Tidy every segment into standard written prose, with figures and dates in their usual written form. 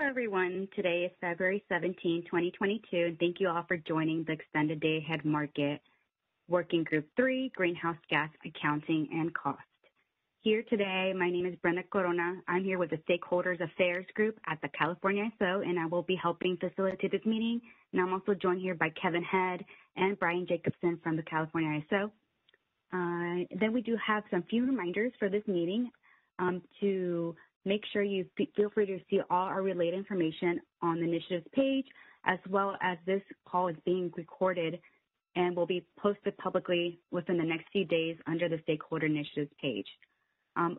everyone. Today is February 17, 2022, and thank you all for joining the Extended Day Ahead Market Working Group 3, Greenhouse Gas Accounting and Cost. Here today, my name is Brenda Corona. I'm here with the Stakeholders Affairs Group at the California ISO, and I will be helping facilitate this meeting. And I'm also joined here by Kevin Head and Brian Jacobson from the California ISO. Then we do have some few reminders for this meeting to make sure you feel free to see all our related information on the initiatives page, as well as this call is being recorded and will be posted publicly within the next few days under the Stakeholder Initiatives page.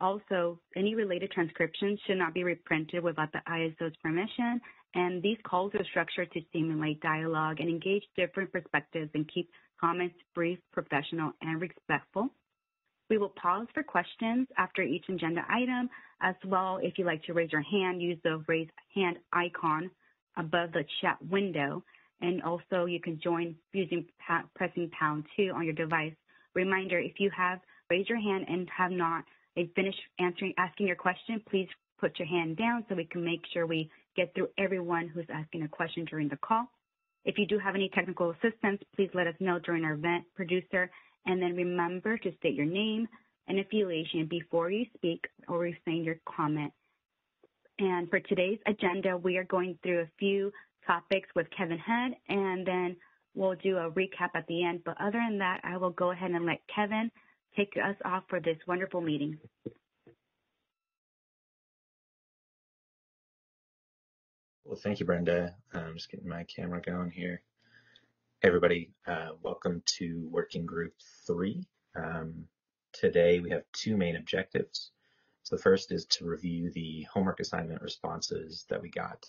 Also, any related transcriptions should not be reprinted without the ISO's permission, and these calls are structured to stimulate dialogue and engage different perspectives and keep comments brief, professional, and respectful. We will pause for questions after each agenda item. As well, if you'd like to raise your hand, use the raise hand icon above the chat window. And also, you can join using pressing pound 2 on your device. Reminder, if you have raised your hand and have not finished asking your question, please put your hand down so we can make sure we get through everyone who's asking a question during the call. If you do have any technical assistance, please let us know during our event producer. And then remember to state your name and affiliation before you speak or restate your comment. And for today's agenda, we are going through a few topics with Kevin Head, and then we'll do a recap at the end. But other than that, I will go ahead and let Kevin take us off for this wonderful meeting. Well, thank you, Brenda. I'm just getting my camera going here. Hey everybody, welcome to Working Group 3. Today we have two main objectives. So the first is to review the homework assignment responses that we got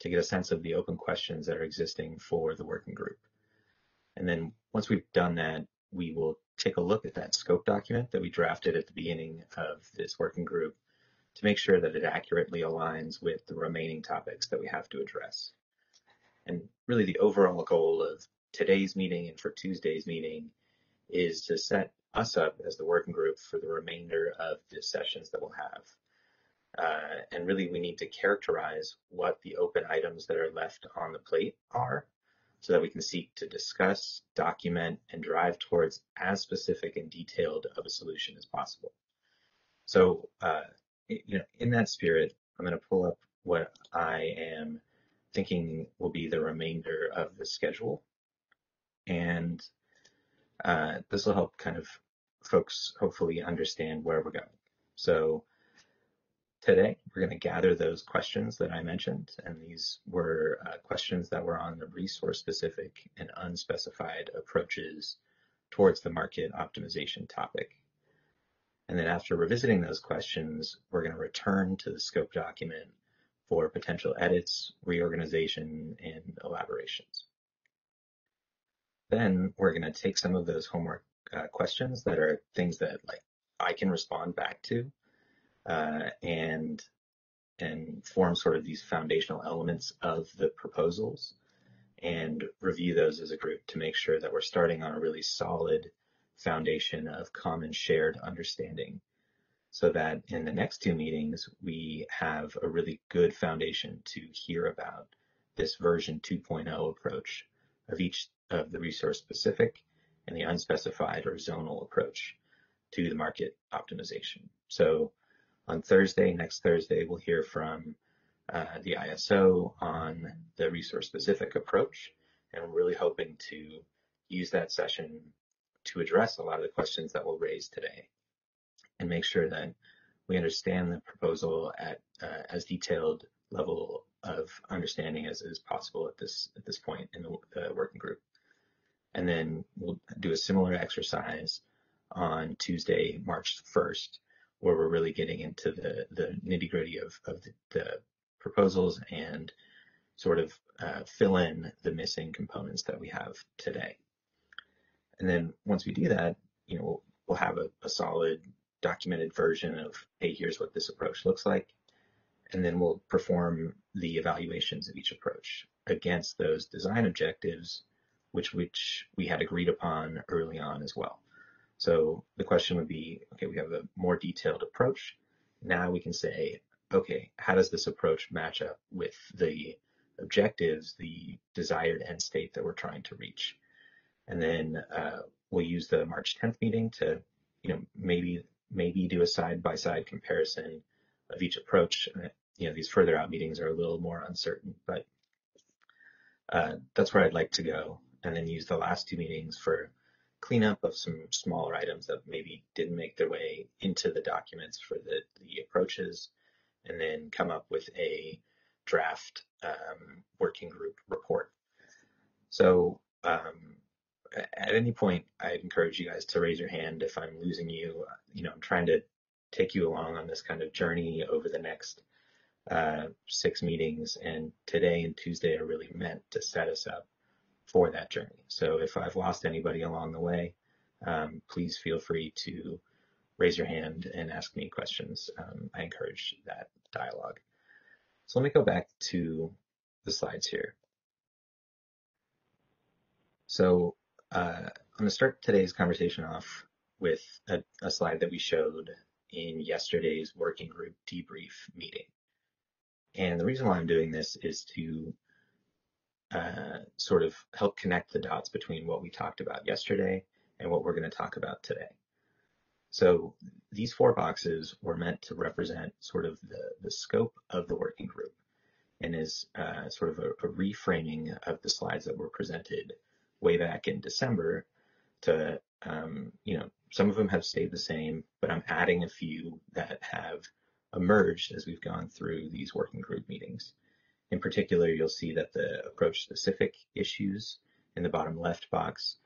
to get a sense of the open questions that are existing for the working group. And then once we've done that, we will take a look at that scope document that we drafted at the beginning of this working group to make sure that it accurately aligns with the remaining topics that we have to address. And really the overall goal of today's meeting and for Tuesday's meeting is to set us up as the working group for the remainder of the sessions that we'll have. And really we need to characterize what the open items that are left on the plate are so that we can seek to discuss, document, and drive towards as specific and detailed of a solution as possible. So, in that spirit, I'm going to pull up what I am thinking will be the remainder of the schedule. And this will help kind of folks hopefully understand where we're going. So today we're going to gather those questions that I mentioned, and these were questions that were on the resource-specific and unspecified approaches towards the market optimization topic. And then after revisiting those questions, we're going to return to the scope document for potential edits, reorganization, and elaborations. Then we're going to take some of those homework questions that are things that like I can respond back to and form sort of these foundational elements of the proposals and review those as a group to make sure that we're starting on a really solid foundation of common shared understanding so that in the next two meetings, we have a really good foundation to hear about this version 2.0 approach of each of the resource specific and the unspecified or zonal approach to the market optimization. So on Thursday, next Thursday, we'll hear from the ISO on the resource specific approach. And we're really hoping to use that session to address a lot of the questions that we'll raise today and make sure that we understand the proposal at as detailed level of understanding as is possible at this point in the working group. And then we'll do a similar exercise on Tuesday, March 1st, where we're really getting into the nitty-gritty of the proposals and sort of fill in the missing components that we have today. And then once we do that, we'll have a solid documented version of, hey, here's what this approach looks like. And then we'll perform the evaluations of each approach against those design objectives, which we had agreed upon early on as well. So the question would be, okay, we have a more detailed approach. Now we can say, okay, how does this approach match up with the objectives, the desired end state that we're trying to reach? And then we'll use the March 10th meeting to, maybe do a side-by-side comparison of each approach. These further out meetings are a little more uncertain, but that's where I'd like to go. And then use the last two meetings for cleanup of some smaller items that maybe didn't make their way into the documents for the approaches, and then come up with a draft working group report. So at any point, I'd encourage you guys to raise your hand if I'm losing you. I'm trying to take you along on this kind of journey over the next 6 meetings, and today and Tuesday are really meant to set us up for that journey. So if I've lost anybody along the way, please feel free to raise your hand and ask me questions. I encourage that dialogue. So let me go back to the slides here. So I'm going to start today's conversation off with a slide that we showed in yesterday's working group debrief meeting. And the reason why I'm doing this is to sort of help connect the dots between what we talked about yesterday and what we're going to talk about today. So these 4 boxes were meant to represent sort of the scope of the working group, and is sort of a reframing of the slides that were presented way back in December to, some of them have stayed the same, but I'm adding a few that have emerged as we've gone through these working group meetings. In particular, you'll see that the approach-specific issues in the bottom left box,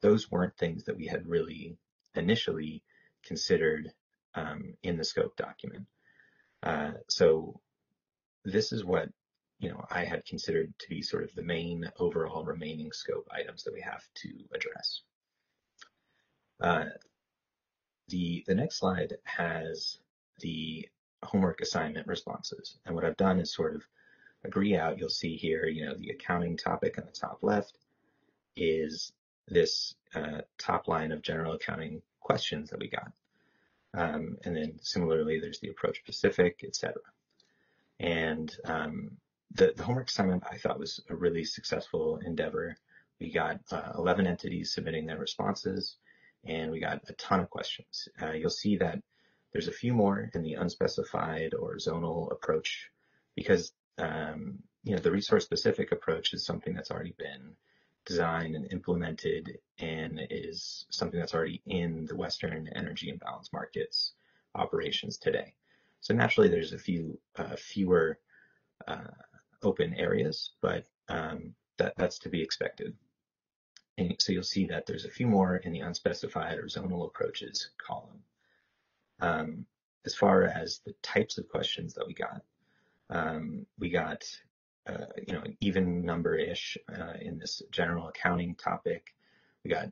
those weren't things that we had really initially considered in the scope document. So this is what I had considered to be sort of the main overall remaining scope items that we have to address. The next slide has the homework assignment responses, and what I've done is sort of agree out. You'll see here, the accounting topic on the top left is this top line of general accounting questions that we got. And then similarly, there's the approach specific, etc. And the homework assignment I thought was a really successful endeavor. We got 11 entities submitting their responses, and we got a ton of questions. You'll see that there's a few more in the unspecified or zonal approach, because the resource-specific approach is something that's already been designed and implemented, and is something that's already in the Western energy imbalance markets operations today. So naturally, there's a few fewer open areas, but that's to be expected. And so you'll see that there's a few more in the unspecified or zonal approaches column. As far as the types of questions that we got an even number-ish in this general accounting topic. We got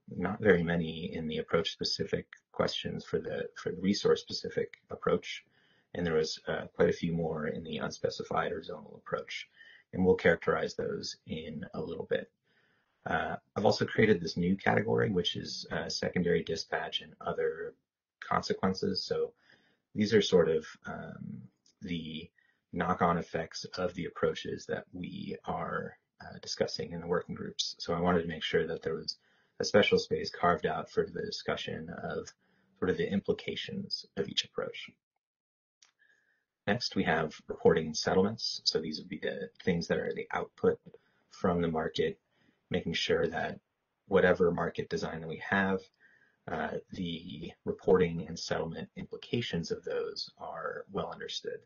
not very many in the approach-specific questions for the resource-specific approach, and there was quite a few more in the unspecified or zonal approach, and we'll characterize those in a little bit. I've also created this new category, which is secondary dispatch and other consequences. So these are sort of the knock-on effects of the approaches that we are discussing in the working groups. So I wanted to make sure that there was a special space carved out for the discussion of sort of the implications of each approach. Next, we have reporting and settlements. So these would be the things that are the output from the market, making sure that whatever market design that we have, the reporting and settlement implications of those are well understood.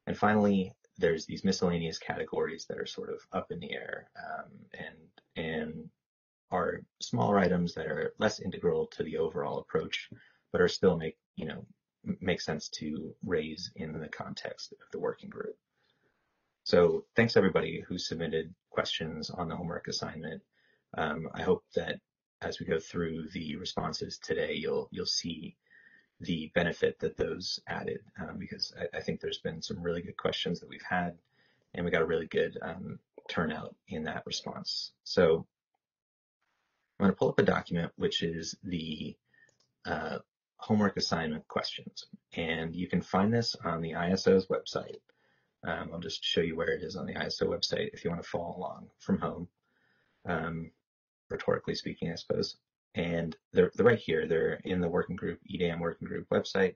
And finally, there's these miscellaneous categories that are sort of up in the air and are smaller items that are less integral to the overall approach, but are still make sense to raise in the context of the working group. So thanks everybody who submitted questions on the homework assignment. I hope that as we go through the responses today, you'll see the benefit that those added, because I think there's been some really good questions that we've had, and we got a really good turnout in that response. So I'm going to pull up a document, which is the homework assignment questions. And you can find this on the ISO's website. I'll just show you where it is on the ISO website if you want to follow along from home, rhetorically speaking, I suppose. And they're right here. They're in the working group, EDAM working group website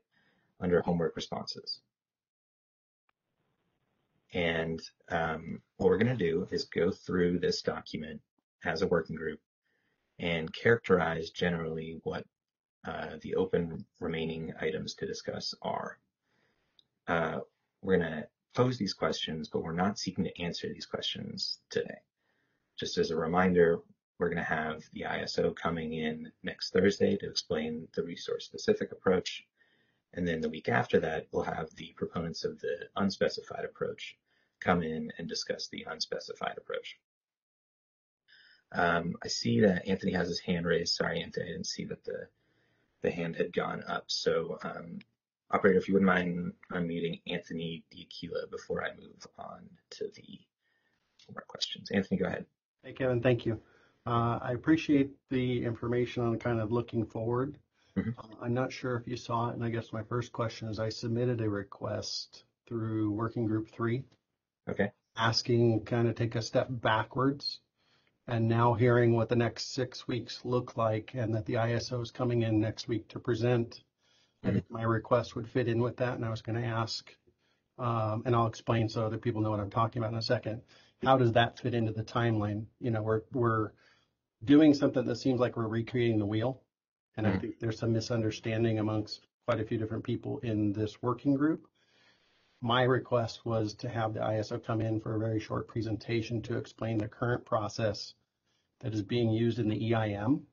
under homework responses. And what we're going to do is go through this document as a working group and characterize generally what the open remaining items to discuss are. We're going to pose these questions, but we're not seeking to answer these questions today. Just as a reminder, we're going to have the ISO coming in next Thursday to explain the resource-specific approach. And then the week after that, we'll have the proponents of the unspecified approach come in and discuss the unspecified approach. I see that Anthony has his hand raised. Sorry, Anthony, I didn't see that the hand had gone up. So operator, if you wouldn't mind unmuting Anthony Diakila before I move on to the more questions. Anthony, go ahead. Hey, Kevin, thank you. I appreciate the information on kind of looking forward. I'm not sure if you saw it, and I guess my first question is I submitted a request through Working Group 3. Okay. Asking kind of take a step backwards, and now hearing what the next 6 weeks look like and that the ISO is coming in next week to present. I think my request would fit in with that, and I was going to ask, and I'll explain so other people know what I'm talking about in a second. How does that fit into the timeline? You know, we're doing something that seems like we're recreating the wheel, and I think there's some misunderstanding amongst quite a few different people in this working group. My request was to have the ISO come in for a very short presentation to explain the current process that is being used in the EIM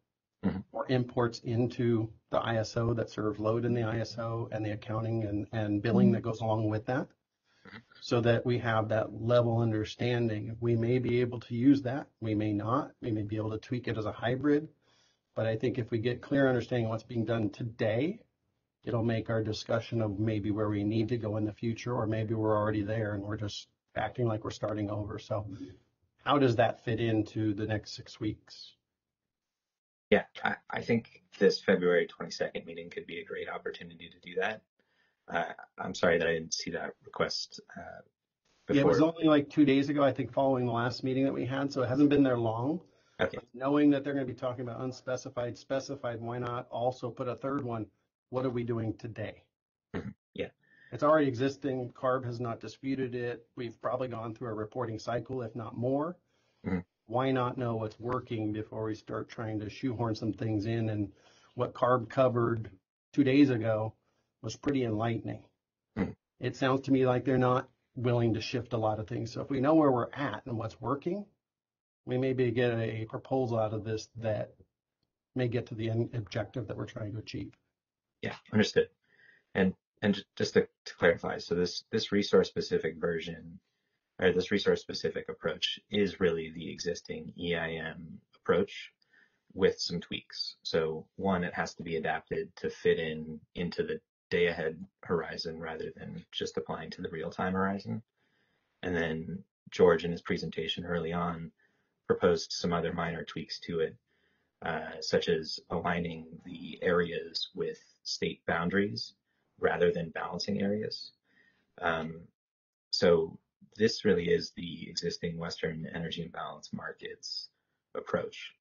or imports into the ISO that sort of load in the ISO and the accounting and billing that goes along with that, so that we have that level understanding. We may be able to use that. We may not. We may be able to tweak it as a hybrid. But I think if we get clear understanding of what's being done today, it'll make our discussion of maybe where we need to go in the future, or maybe we're already there and we're just acting like we're starting over. So how does that fit into the next 6 weeks? Yeah, I think this February 22nd meeting could be a great opportunity to do that. I'm sorry that I didn't see that request before. Yeah, it was only like 2 days ago, I think, following the last meeting that we had, so it hasn't been there long. Okay. But knowing that they're going to be talking about unspecified, specified, why not also put a third one? What are we doing today? Yeah. It's already existing. CARB has not disputed it. We've probably gone through a reporting cycle, if not more. Why not know what's working before we start trying to shoehorn some things in? And what CARB covered 2 days ago was pretty enlightening. It sounds to me like they're not willing to shift a lot of things. So if we know where we're at and what's working, we maybe get a proposal out of this that may get to the end objective that we're trying to achieve. Yeah, understood. And just to clarify, so this resource-specific version, or this resource-specific approach is really the existing EIM approach with some tweaks. So one, it has to be adapted to fit into the day-ahead horizon rather than just applying to the real-time horizon. And then George, in his presentation early on, proposed some other minor tweaks to it, such as aligning the areas with state boundaries rather than balancing areas. So this really is the existing Western energy imbalance markets approach.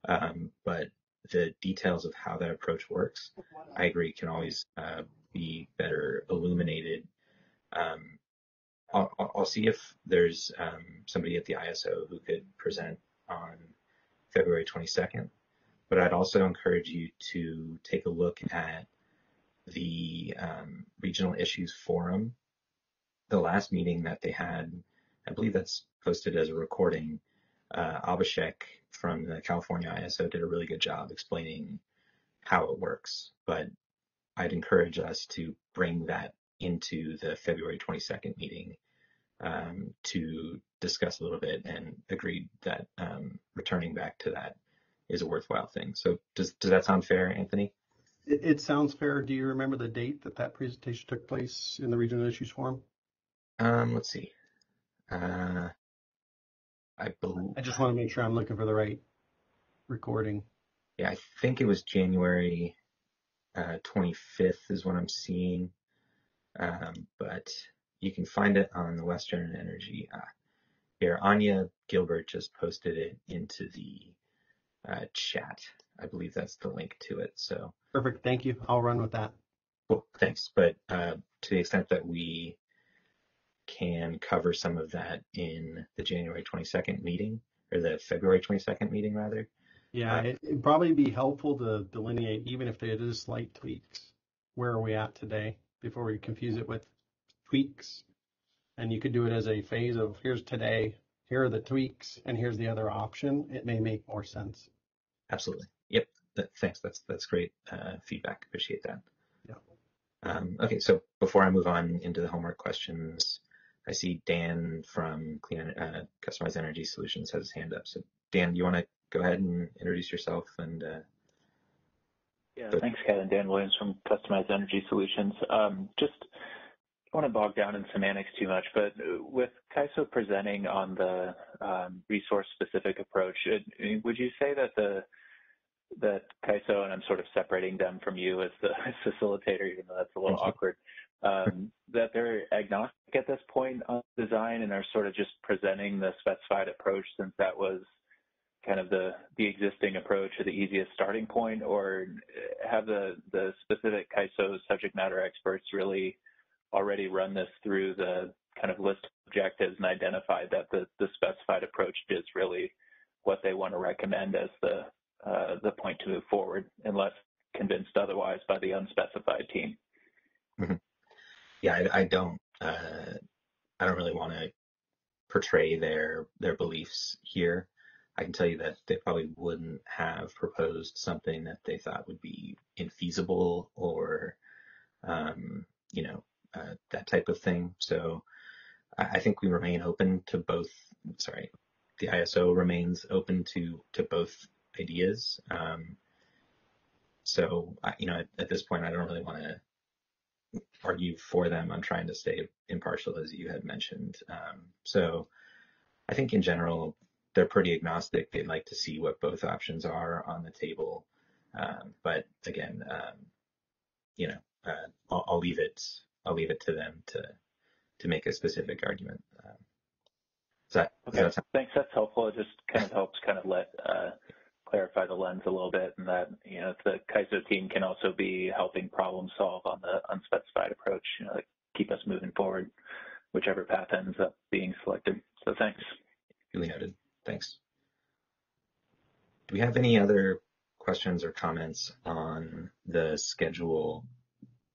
But the details of how that approach works, I agree, can always be better illuminated. I'll see if there's somebody at the ISO who could present on February 22nd. But I'd also encourage you to take a look at the Regional Issues Forum. The last meeting that they had, I believe that's posted as a recording. Abhishek from the California ISO did a really good job explaining how it works. But I'd encourage us to bring that into the February 22nd meeting to discuss a little bit, and agreed that returning back to that is a worthwhile thing. So does that sound fair, Anthony? It sounds fair. Do you remember the date that presentation took place in the Regional Issues Forum? Let's see. I just want to make sure I'm looking for the right recording. Yeah, I think it was January 25th is what I'm seeing, but you can find it on the Western Energy. Here, Anya Gilbert just posted it into the chat. I believe that's the link to it. So Perfect. Thank you. I'll run with that. Well, thanks. But to the extent that we can cover some of that in the January 22nd meeting, or the February 22nd meeting, rather. Yeah, it'd probably be helpful to delineate, even if there is slight tweaks, where are we at today before we confuse it with tweaks. And you could do it as a phase of here's today, here are the tweaks, and here's the other option. It may make more sense. Absolutely. Yep. Thanks. That's great feedback. Appreciate that. Yeah. Okay, so before I move on into the homework questions, I see Dan from Customized Energy Solutions has his hand up. So Dan, do you want to go ahead and introduce yourself? And Yeah, thanks, Kevin. Dan Williams from Customized Energy Solutions. Just don't want to bog down in semantics too much, but with CAISO presenting on the resource-specific approach, would you say that that CAISO, and I'm sort of separating them from you as the facilitator, even though that's a little awkward, that they're agnostic at this point on design and are sort of just presenting the specified approach, since that was kind of the existing approach or the easiest starting point, or have the specific CAISO subject matter experts really already run this through the kind of list of objectives and identified that the specified approach is really what they want to recommend as the point to move forward, unless convinced otherwise by the unspecified team? Mm-hmm. Yeah, I don't really want to portray their beliefs here. I can tell you that they probably wouldn't have proposed something that they thought would be infeasible or that type of thing. So I think we remain open to both. Sorry, the ISO remains open to both ideas. So at this point, I don't really want to argue for them. I'm trying to stay impartial, as you had mentioned. So I think in general, they're pretty agnostic. They'd like to see what both options are on the table. But again, I'll leave it to them to make a specific argument. Okay, thanks. That's helpful. It just kind of helps let clarify the lens a little bit, and that the CAISO team can also be helping problem solve on the unspecified approach, keep us moving forward, whichever path ends up being selected. So thanks. Duly noted. Thanks. Do we have any other questions or comments on the schedule,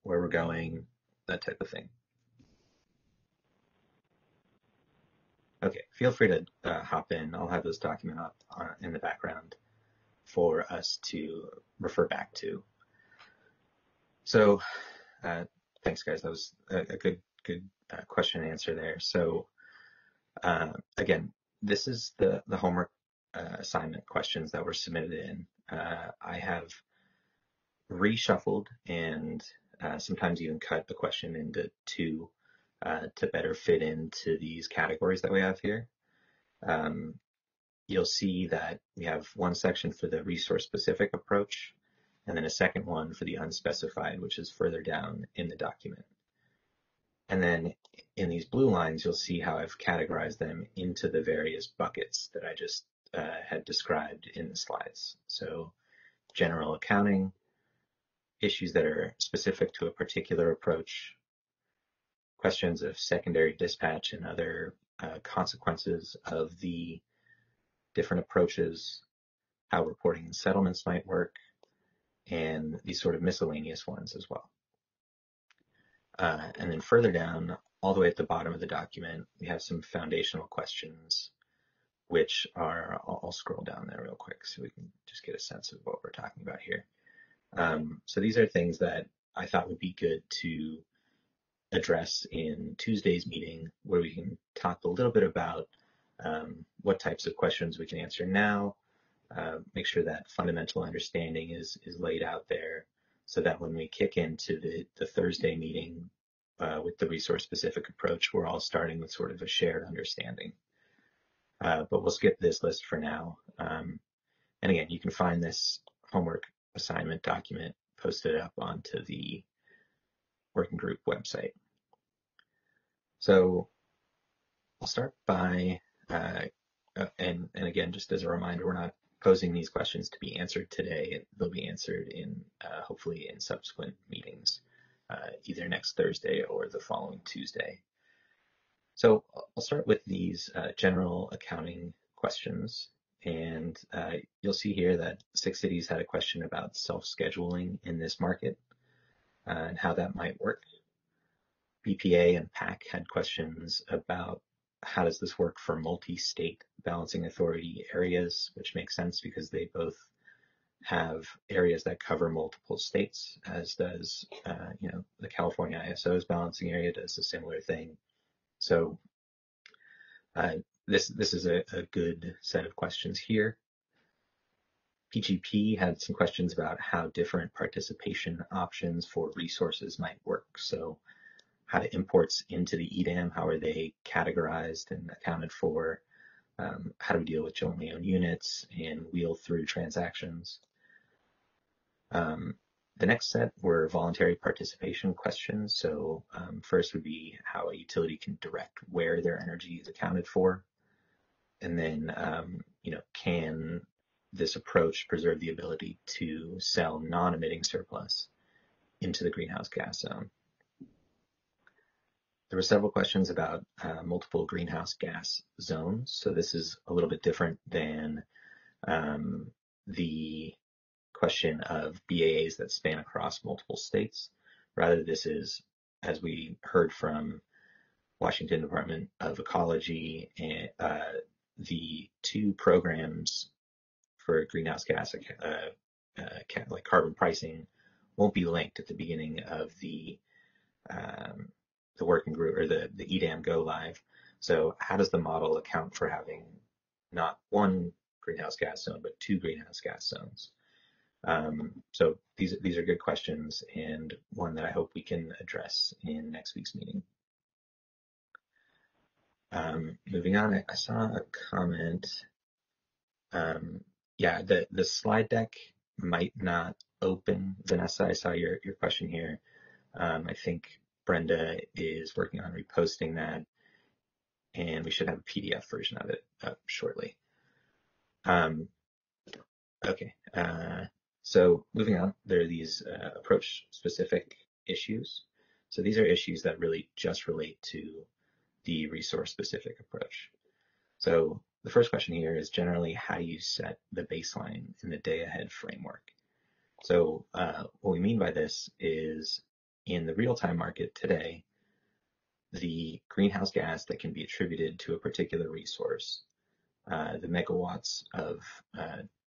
where we're going, that type of thing? Okay, feel free to hop in. I'll have this document up in the background for us to refer back to. So thanks, guys. That was a good question and answer there. So again, this is the homework assignment questions that were submitted in. I have reshuffled and sometimes even cut the question into two to better fit into these categories that we have here. You'll see that we have one section for the resource-specific approach, and then a second one for the unspecified, which is further down in the document. And then in these blue lines, you'll see how I've categorized them into the various buckets that I just had described in the slides. So general accounting, issues that are specific to a particular approach, questions of secondary dispatch and other consequences of the different approaches, how reporting and settlements might work, and these sort of miscellaneous ones as well. And then further down, all the way at the bottom of the document, we have some foundational questions, which are, I'll scroll down there real quick so we can just get a sense of what we're talking about here. So these are things that I thought would be good to address in Tuesday's meeting, where we can talk a little bit about what types of questions we can answer now, make sure that fundamental understanding is laid out there, so that when we kick into the Thursday meeting with the resource-specific approach, we're all starting with sort of a shared understanding. But we'll skip this list for now. And again, you can find this homework assignment document posted up onto the working group website. So I'll start by, and again, just as a reminder, we're not posing these questions to be answered today. They'll be answered in hopefully in subsequent meetings, either next Thursday or the following Tuesday. So I'll start with these general accounting questions. And you'll see here that 6 cities had a question about self-scheduling in this market and how that might work. BPA and PAC had questions about how does this work for multi-state balancing authority areas, which makes sense because they both have areas that cover multiple states, as does the California ISO's balancing area does a similar thing. So this is a good set of questions here. PGP had some questions about how different participation options for resources might work. So how do imports into the EDAM, how are they categorized and accounted for? How do we deal with jointly owned units and wheel through transactions? The next set were voluntary participation questions. So first would be how a utility can direct where their energy is accounted for. And then, can this approach preserve the ability to sell non-emitting surplus into the greenhouse gas zone? There were several questions about multiple greenhouse gas zones. So this is a little bit different than the question of BAAs that span across multiple states. Rather, this is, as we heard from Washington Department of Ecology, and the 2 programs for greenhouse gas, like carbon pricing, won't be linked at the beginning of the working group or the EDAM go live. So how does the model account for having not 1 greenhouse gas zone, but 2 greenhouse gas zones? So these are good questions and one that I hope we can address in next week's meeting. Moving on, I saw a comment. The slide deck might not open. Vanessa, I saw your question here. I think Brenda is working on reposting that, and we should have a PDF version of it up shortly. Okay, so moving on, there are these approach-specific issues. So these are issues that really just relate to the resource-specific approach. So the first question here is generally how do you set the baseline in the day-ahead framework? So what we mean by this is in the real-time market today, the greenhouse gas that can be attributed to a particular resource, the megawatts of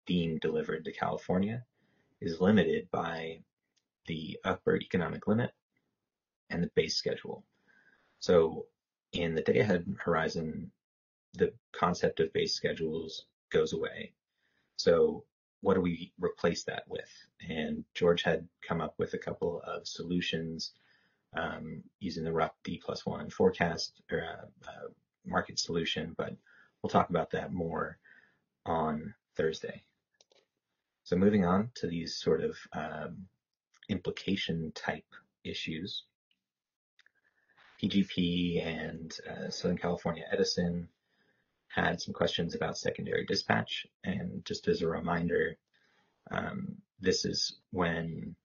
being delivered to California, is limited by the upper economic limit and the base schedule. So in the day-ahead horizon, the concept of base schedules goes away. So what do we replace that with? And George had come up with a couple of solutions using the RUP D+1 forecast or market solution, but we'll talk about that more on Thursday. So moving on to these sort of implication type issues, PGP and Southern California Edison had some questions about secondary dispatch. And just as a reminder, this is when,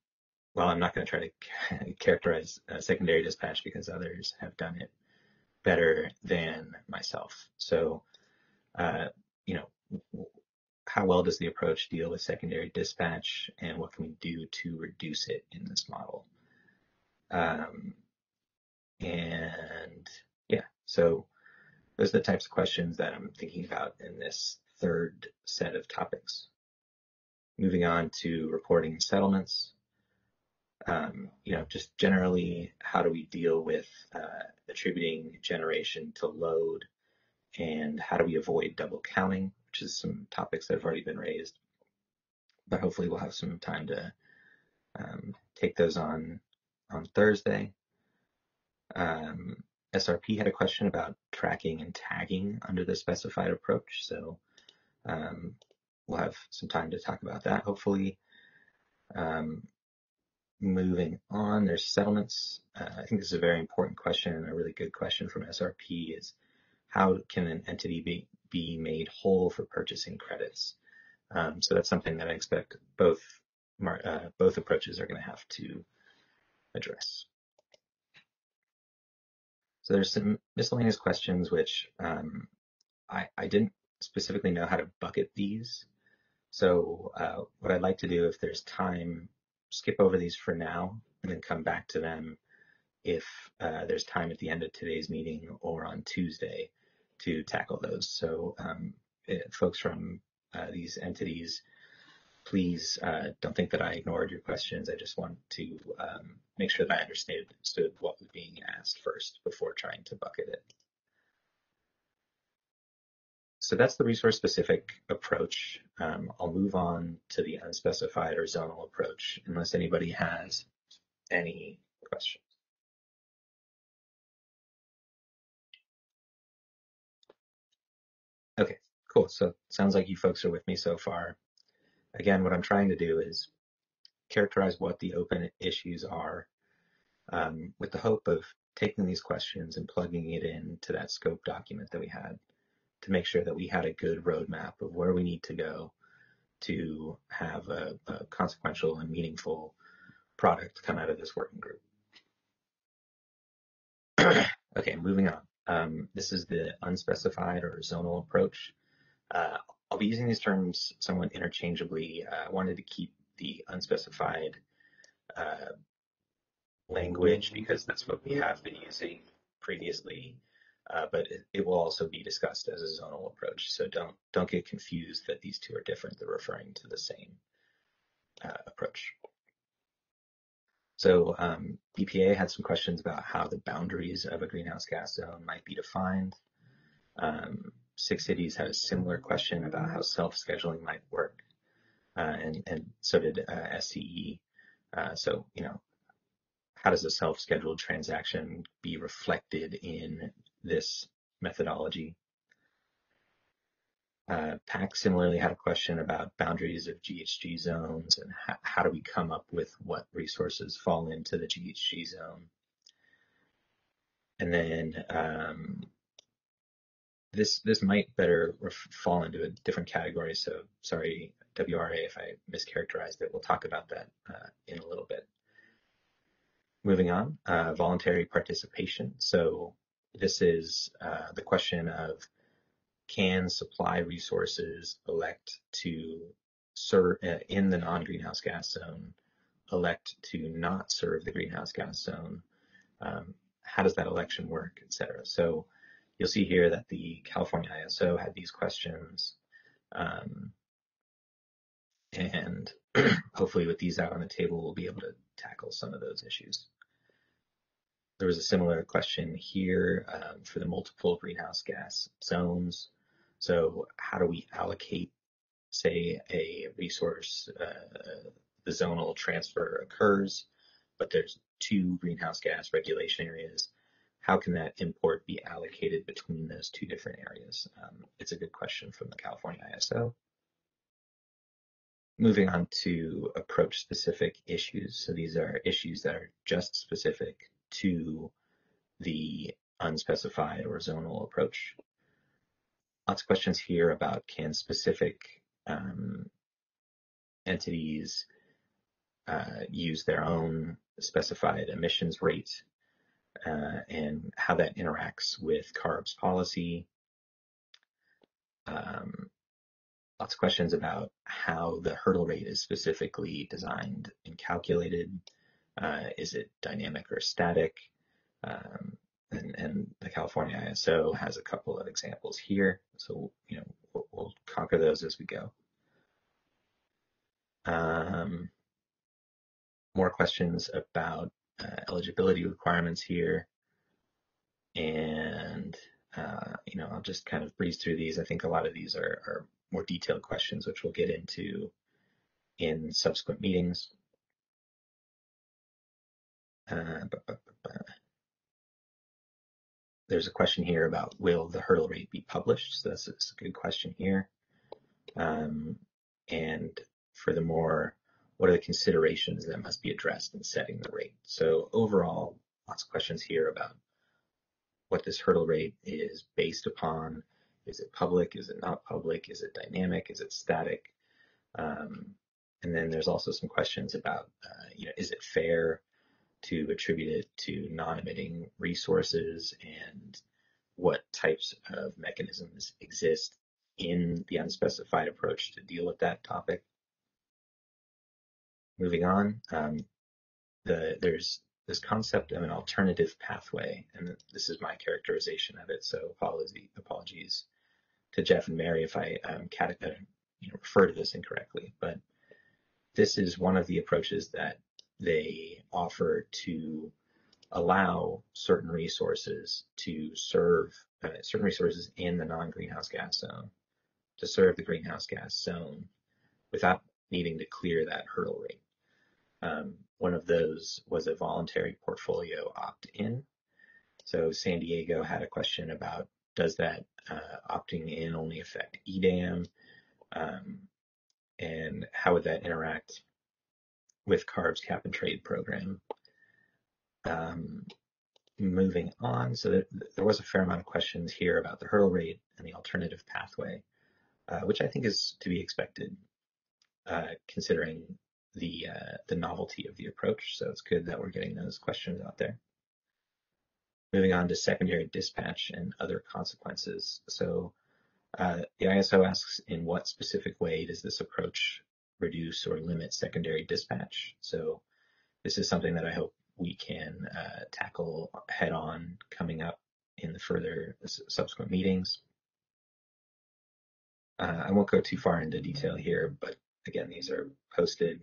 well, I'm not going to try to characterize secondary dispatch because others have done it better than myself. So, how well does the approach deal with secondary dispatch and what can we do to reduce it in this model? So those are the types of questions that I'm thinking about in this third set of topics. Moving on to reporting settlements. Just generally, how do we deal with attributing generation to load, and how do we avoid double counting, which is some topics that have already been raised, but hopefully we'll have some time to take those on Thursday. SRP had a question about tracking and tagging under the specified approach, so we'll have some time to talk about that, hopefully. moving on, there's settlements. I think this is a very important question and a really good question from SRP is how can an entity be made whole for purchasing credits? So that's something that I expect both approaches are going to have to address. So there's some miscellaneous questions which I didn't specifically know how to bucket these. So what I'd like to do, if there's time, skip over these for now and then come back to them if there's time at the end of today's meeting or on Tuesday to tackle those. So folks from these entities, please don't think that I ignored your questions. I just want to make sure that I understood what was being asked first before trying to bucket it. So that's the resource-specific approach. I'll move on to the unspecified or zonal approach, unless anybody has any questions. Okay, cool. So sounds like you folks are with me so far. Again, what I'm trying to do is characterize what the open issues are with the hope of taking these questions and plugging it into that scope document that we had to make sure that we had a good roadmap of where we need to go to have a consequential and meaningful product come out of this working group. Okay, moving on. This is the unspecified or zonal approach. I'll be using these terms somewhat interchangeably. I wanted to keep the unspecified language because that's what we have been using previously, but it will also be discussed as a zonal approach. So don't get confused that these two are different. They're referring to the same approach. So BPA had some questions about how the boundaries of a greenhouse gas zone might be defined. Six Cities had a similar question about how self-scheduling might work, and so did SCE. So, how does a self-scheduled transaction be reflected in this methodology? PAC similarly had a question about boundaries of GHG zones and how do we come up with what resources fall into the GHG zone. And then this might better fall into a different category. So sorry, WRA, if I mischaracterized it. We'll talk about that in a little bit. Moving on, voluntary participation. So this is the question of, can supply resources elect to serve in the non-greenhouse gas zone, elect to not serve the greenhouse gas zone? How does that election work, et cetera? So you'll see here that the California ISO had these questions, and hopefully with these out on the table, we'll be able to tackle some of those issues. There was a similar question here for the multiple greenhouse gas zones. So how do we allocate, say, a resource, the zonal transfer occurs, but there's two greenhouse gas regulation areas. How can that import be allocated between those two different areas? It's a good question from the California ISO. Moving on to approach-specific issues. So these are issues that are just specific to the unspecified or zonal approach. Lots of questions here about, can specific entities use their own specified emissions rate and how that interacts with CARB's policy. Lots of questions about how the hurdle rate is specifically designed and calculated. Is it dynamic or static? And the California ISO has a couple of examples here. So, we'll conquer those as we go. More questions about eligibility requirements here. And, I'll just kind of breeze through these. I think a lot of these are more detailed questions, which we'll get into in subsequent meetings. There's a question here about, will the hurdle rate be published? So that's a good question here. And furthermore, what are the considerations that must be addressed in setting the rate? So overall, lots of questions here about what this hurdle rate is based upon. Is it public? Is it not public? Is it dynamic? Is it static? And then there's also some questions about, is it fair to attribute it to non-emitting resources, and what types of mechanisms exist in the unspecified approach to deal with that topic. Moving on, there's this concept of an alternative pathway, and this is my characterization of it, so apologies to Jeff and Mary if I refer to this incorrectly, but this is one of the approaches that they offer to allow certain resources to serve, certain resources in the non-greenhouse gas zone to serve the greenhouse gas zone without needing to clear that hurdle rate. One of those was a voluntary portfolio opt-in. So San Diego had a question about, does that opting in only affect EDAM? And how would that interact with CARB's cap and trade program? Moving on, so there was a fair amount of questions here about the hurdle rate and the alternative pathway, which I think is to be expected, considering the novelty of the approach. So it's good that we're getting those questions out there. Moving on to secondary dispatch and other consequences. So the ISO asks, in what specific way does this approach reduce or limit secondary dispatch? So this is something that I hope we can tackle head on coming up in the further subsequent meetings. I won't go too far into detail here, but again, these are posted.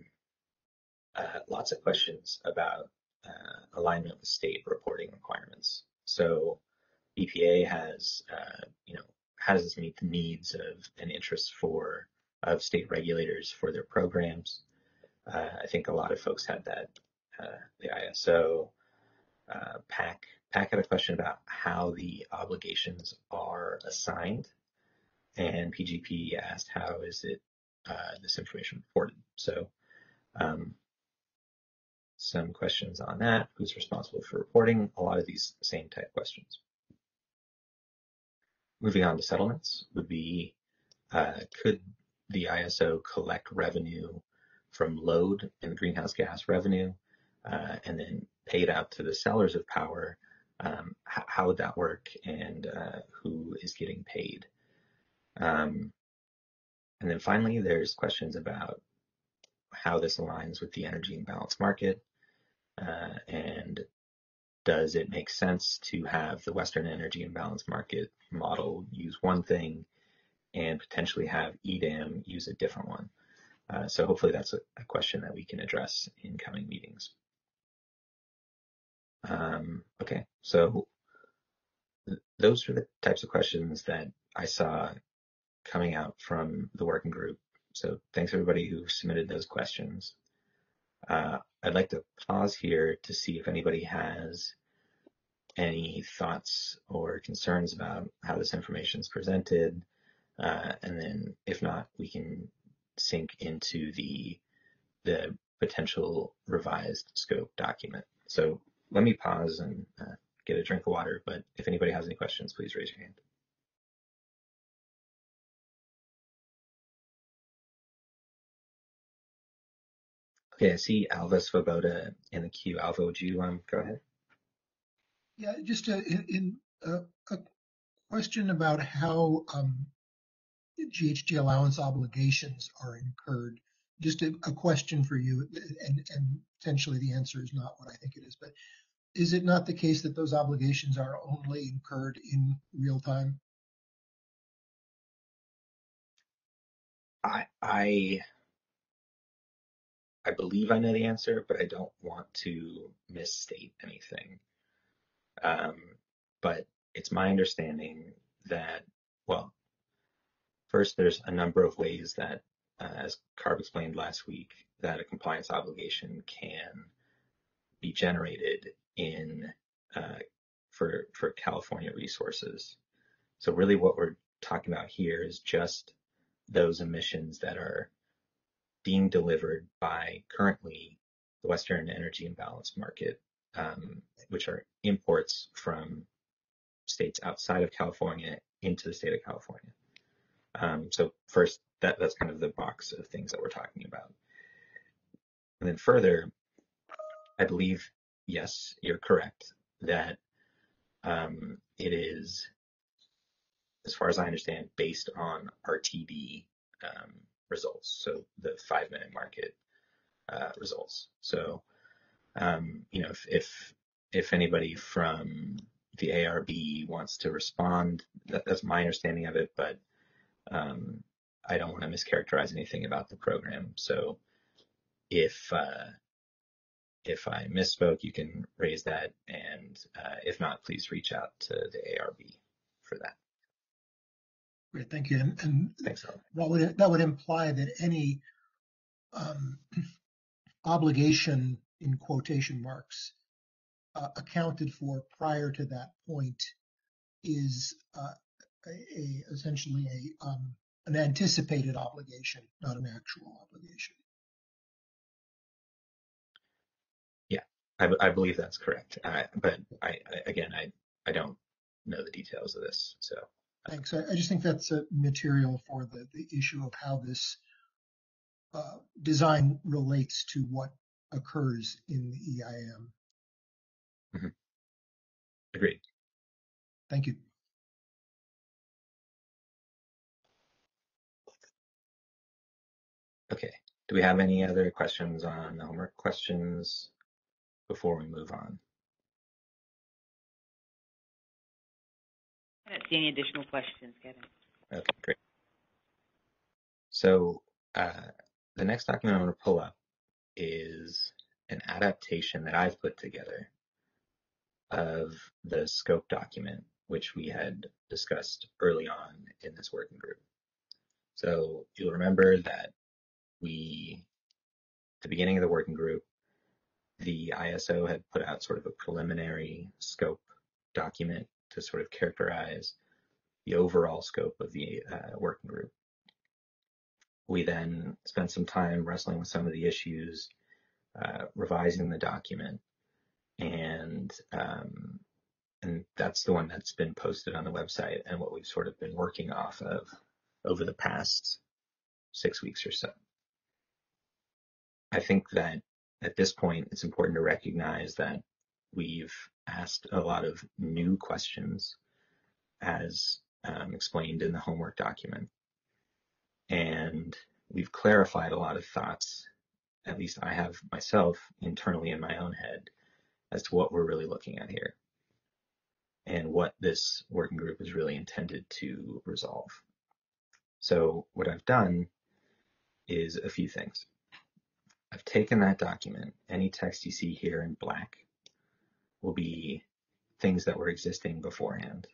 Lots of questions about alignment with state reporting requirements. So EPA has to meet the needs of and interests of state regulators for their programs. I think a lot of folks had that. The ISO, PAC had a question about how the obligations are assigned, and PGP asked how is it this information reported. So some questions on that. Who's responsible for reporting? A lot of these same type questions. Moving on to settlements would be, could the ISO collect revenue from load and greenhouse gas revenue and then pay it out to the sellers of power? How would that work, and who is getting paid? And then finally, there's questions about how this aligns with the energy imbalance market, and does it make sense to have the Western energy imbalance market model use one thing and potentially have EDAM use a different one? So hopefully that's a question that we can address in coming meetings. Okay, so those are the types of questions that I saw coming out from the working group. So thanks everybody who submitted those questions. I'd like to pause here to see if anybody has any thoughts or concerns about how this information is presented. And then if not, we can sync into the potential revised scope document. So let me pause and get a drink of water, but if anybody has any questions, please raise your hand. Okay, I see Alva Svoboda in the queue. Alva, would you go ahead? Yeah, just a question about how GHG allowance obligations are incurred. Just a question for you, and potentially the answer is not what I think it is, but is it not the case that those obligations are only incurred in real time? I believe I know the answer, but I don't want to misstate anything. But it's my understanding that, well, first, there's a number of ways that, as CARB explained last week, that a compliance obligation can be generated in for California resources. So really what we're talking about here is just those emissions that are being delivered by currently the Western Energy Imbalance Market, which are imports from states outside of California into the state of California. So first, that's kind of the box of things that we're talking about. And then further, I believe, yes, you're correct, that it is, as far as I understand, based on RTD results, so the 5-minute market results. So, if anybody from the ARB wants to respond, that's my understanding of it, but I don't want to mischaracterize anything about the program. So if I misspoke, you can raise that, and if not, please reach out to the ARB for that. Great, thank you. And Thanks, that would imply that any obligation, in quotation marks, accounted for prior to that point is essentially an anticipated obligation, not an actual obligation. Yeah, I believe that's correct. But I don't know the details of this. So thanks. I just think that's material for the issue of how this design relates to what occurs in the EIM. mm-hmm. Agreed. Thank you. Okay. Do we have any other questions on the homework questions before we move on? I don't see any additional questions, Kevin. Okay, great. So the next document I'm going to pull up is an adaptation that I've put together of the scope document, which we had discussed early on in this working group. So you'll remember that at the beginning of the working group, the ISO had put out sort of a preliminary scope document to sort of characterize the overall scope of the working group. We then spent some time wrestling with some of the issues, revising the document, and that's the one that's been posted on the website and what we've sort of been working off of over the past 6 weeks or so. I think that at this point, it's important to recognize that we've asked a lot of new questions as explained in the homework document. And we've clarified a lot of thoughts, at least I have myself internally in my own head, as to what we're really looking at here and what this working group is really intended to resolve. So what I've done is a few things. I've taken that document, any text you see here in black will be things that were existing beforehand.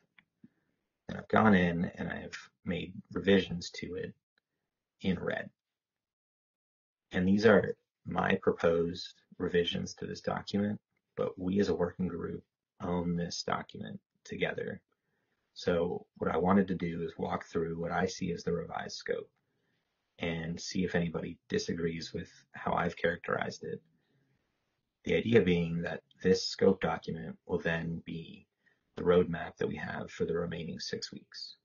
And I've gone in and I've made revisions to it in red. And these are my proposed revisions to this document, but we as a working group own this document together. So what I wanted to do is walk through what I see as the revised scope and see if anybody disagrees with how I've characterized it. The idea being that this scope document will then be the roadmap that we have for the remaining 6 weeks.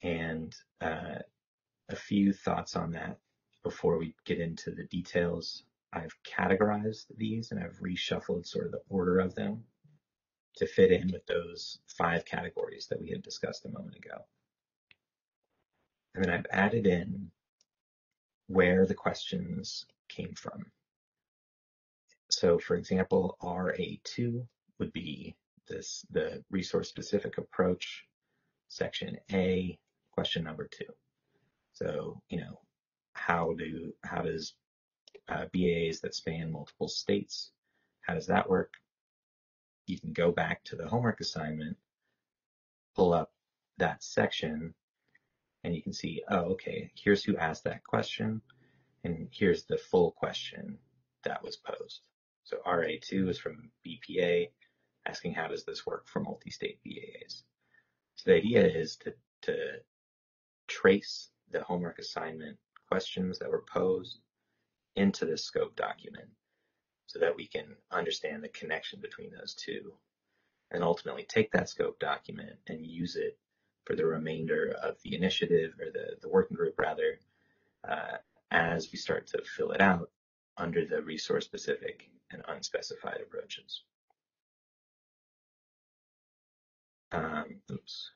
And a few thoughts on that before we get into the details. I've categorized these and I've reshuffled sort of the order of them to fit in with those 5 categories that we had discussed a moment ago. And then I've added in where the questions came from. So for example, RA2 would be the resource-specific approach, section A, question number 2. So, how does BAAs that span multiple states, how does that work? You can go back to the homework assignment, pull up that section, and you can see, oh, okay, here's who asked that question, and here's the full question that was posed. So RA2 is from BPA, asking how does this work for multi-state BAAs. So the idea is to trace the homework assignment questions that were posed into this scope document so that we can understand the connection between those two, and ultimately take that scope document and use it for the remainder of the initiative, or the working group rather, as we start to fill it out under the resource specific and unspecified approaches. Oops.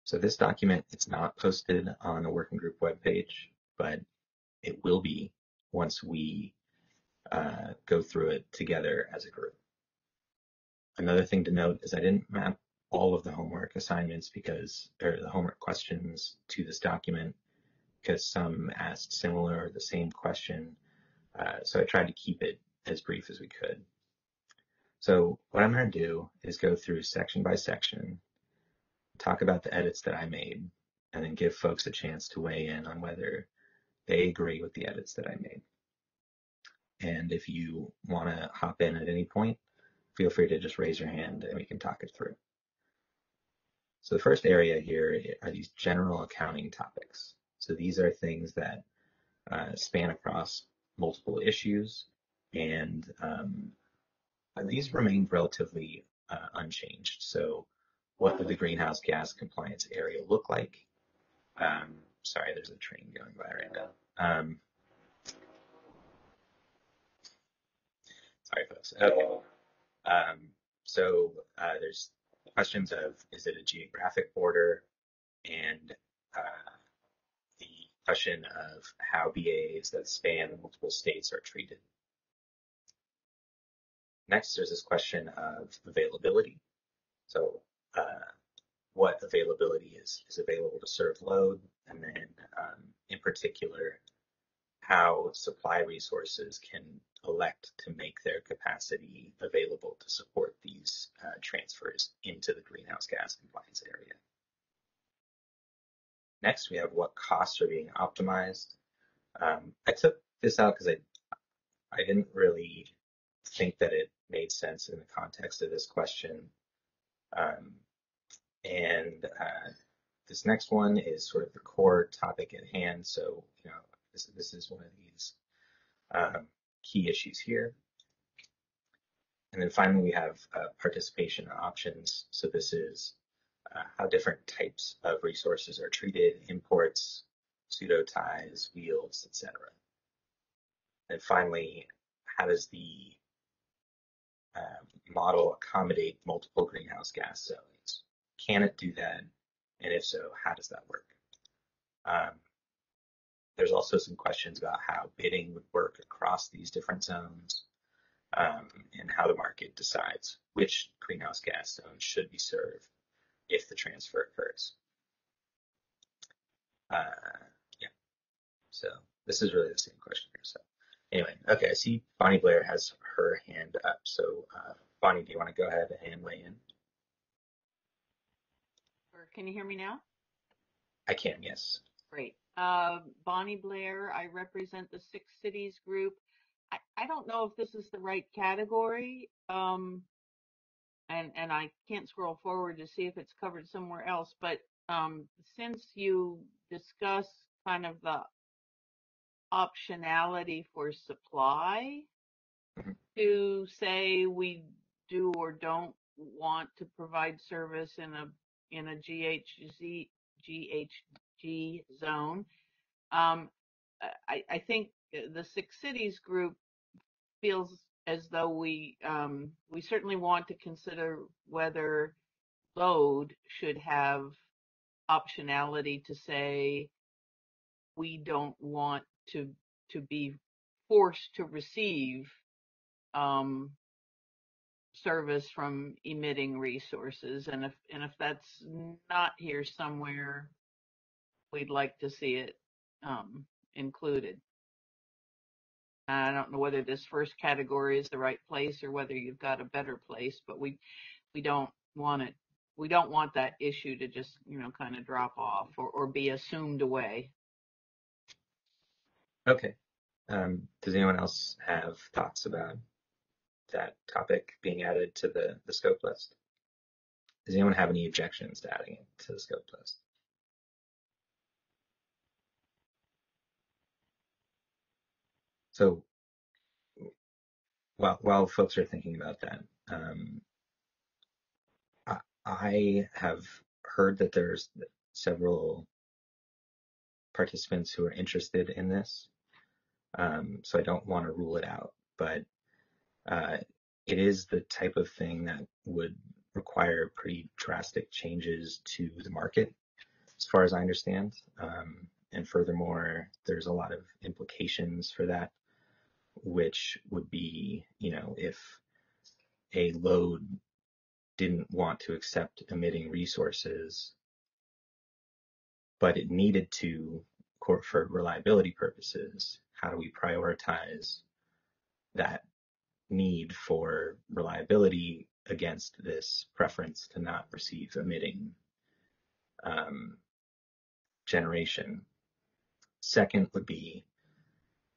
So this document, it's not posted on a working group webpage, but it will be once we go through it together as a group. Another thing to note is I didn't map all of the homework assignments or the homework questions to this document because some asked similar or the same question. So I tried to keep it as brief as we could. So what I'm going to do is go through section by section, talk about the edits that I made, and then give folks a chance to weigh in on whether they agree with the edits that I made. And if you want to hop in at any point, feel free to just raise your hand and we can talk it through. So the first area here are these general accounting topics. So these are things that span across multiple issues, and these remain relatively unchanged. So what would the greenhouse gas compliance area look like? Sorry, there's a train going by right now. Sorry, folks. Okay. So there's questions of, is it a geographic border? And the question of how BAs that span multiple states are treated. Next, there's this question of availability. So what availability is available to serve load, and then in particular, how supply resources can elect to make their capacity available to support these transfers into the greenhouse gas compliance area. Next, we have what costs are being optimized. I took this out because I didn't really think that it made sense in the context of this question. This next one is sort of the core topic at hand. So, this is one of these key issues here. And then finally, we have participation options. So this is how different types of resources are treated: imports, pseudo ties, wheels, etc. And finally, how does the model accommodate multiple greenhouse gas zones? Can it do that? And if so, how does that work? There's also some questions about how bidding would work across these different zones, and how the market decides which greenhouse gas zone should be served if the transfer occurs. Yeah, so this is really the same question here. So anyway, okay, I see Bonnie Blair has her hand up. So Bonnie, do you want to go ahead and weigh in? Can you hear me now? I can, yes. Great. Bonnie Blair, I represent the Six Cities group. I don't know if this is the right category, and I can't scroll forward to see if it's covered somewhere else, but since you discuss kind of the optionality for supply, to say we do or don't want to provide service in a GHG zone, I think the Six Cities group feels as though we certainly want to consider whether load should have optionality to say we don't want to be forced to receive service from emitting resources, and if that's not here somewhere, we'd like to see it included. I don't know whether this first category is the right place or whether you've got a better place, but we don't want it. We don't want that issue to just, kind of drop off or be assumed away. Okay. Does anyone else have thoughts about that topic being added to the scope list? Does anyone have any objections to adding it to the scope list? So while folks are thinking about that, I have heard that there's several participants who are interested in this. So I don't want to rule it out, but it is the type of thing that would require pretty drastic changes to the market, as far as I understand. And furthermore, there's a lot of implications for that, which would be, if a load didn't want to accept emitting resources, but it needed to for reliability purposes, how do we prioritize that need for reliability against this preference to not receive emitting generation? Second would be,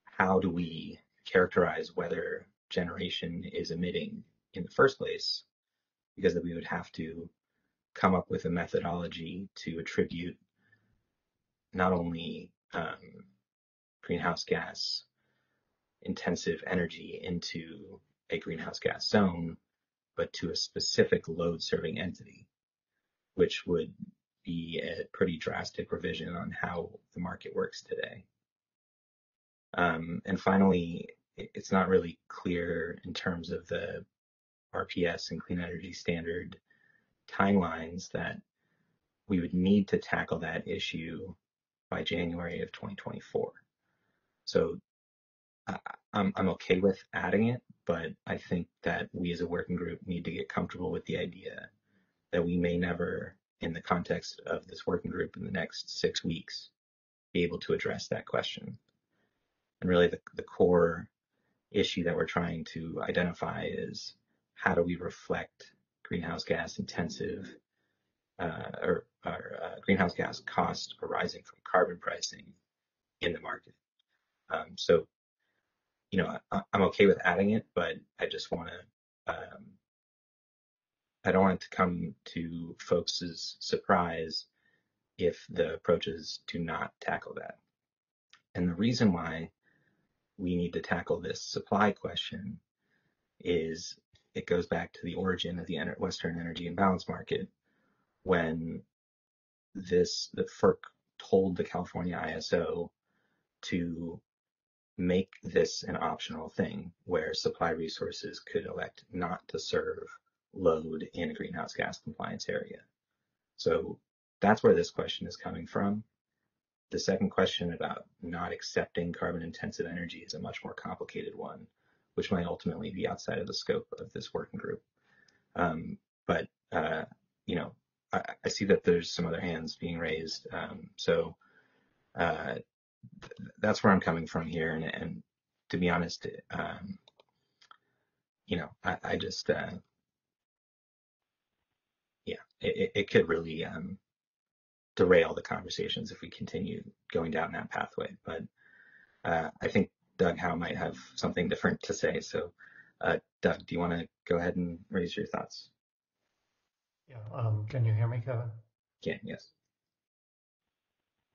how do we characterize whether generation is emitting in the first place? Because we would have to come up with a methodology to attribute not only greenhouse gas intensive energy into a greenhouse gas zone, but to a specific load serving entity, which would be a pretty drastic revision on how the market works today. And finally, it's not really clear in terms of the RPS and Clean Energy Standard timelines that we would need to tackle that issue by January of 2024. So I'm okay with adding it, but I think that we as a working group need to get comfortable with the idea that we may never, in the context of this working group in the next 6 weeks, be able to address that question. And really the core issue that we're trying to identify is, how do we reflect greenhouse gas intensive or greenhouse gas costs arising from carbon pricing in the market? So, I'm okay with adding it, but I just want to, I don't want it to come to folks' surprise if the approaches do not tackle that. And the reason why we need to tackle this supply question is it goes back to the origin of the Western Energy Imbalance Market, when the FERC told the California ISO to make this an optional thing where supply resources could elect not to serve load in a greenhouse gas compliance area. So that's where this question is coming from. The second question about not accepting carbon intensive energy is a much more complicated one, which might ultimately be outside of the scope of this working group. But I see that there's some other hands being raised. So that's where I'm coming from here. And to be honest, I just, it could really derail the conversations if we continue going down that pathway. But I think Doug Howe might have something different to say. So Doug, do you want to go ahead and raise your thoughts? Yeah, can you hear me, Kevin? Yeah, yes.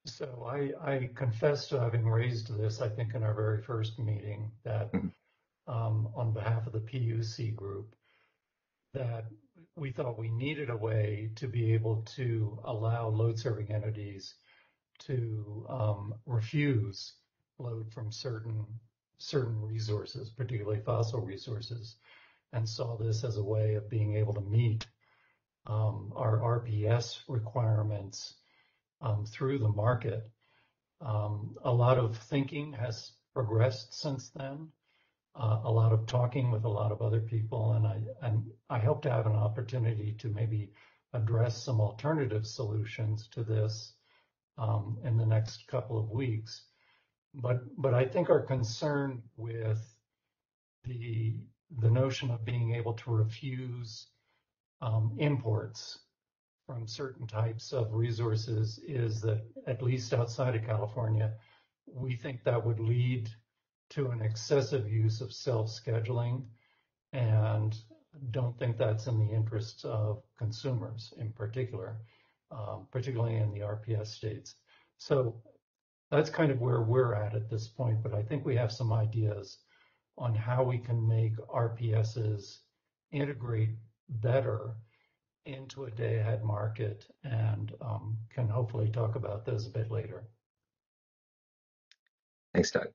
So I confess to having raised this, I think, in our very first meeting, that on behalf of the PUC group, that we thought we needed a way to be able to allow load serving entities to refuse load from certain resources, particularly fossil resources, and saw this as a way of being able to meet our RPS requirements through the market. A lot of thinking has progressed since then, a lot of talking with a lot of other people, and I hope to have an opportunity to maybe address some alternative solutions to this in the next couple of weeks. But I think our concern with the notion of being able to refuse imports from certain types of resources is that, at least outside of California, we think that would lead to an excessive use of self-scheduling, and don't think that's in the interests of consumers in particular, particularly in the RPS states. So that's kind of where we're at this point, but I think we have some ideas on how we can make RPSs integrate better into a day-ahead market, and can hopefully talk about those a bit later. Thanks, Doug.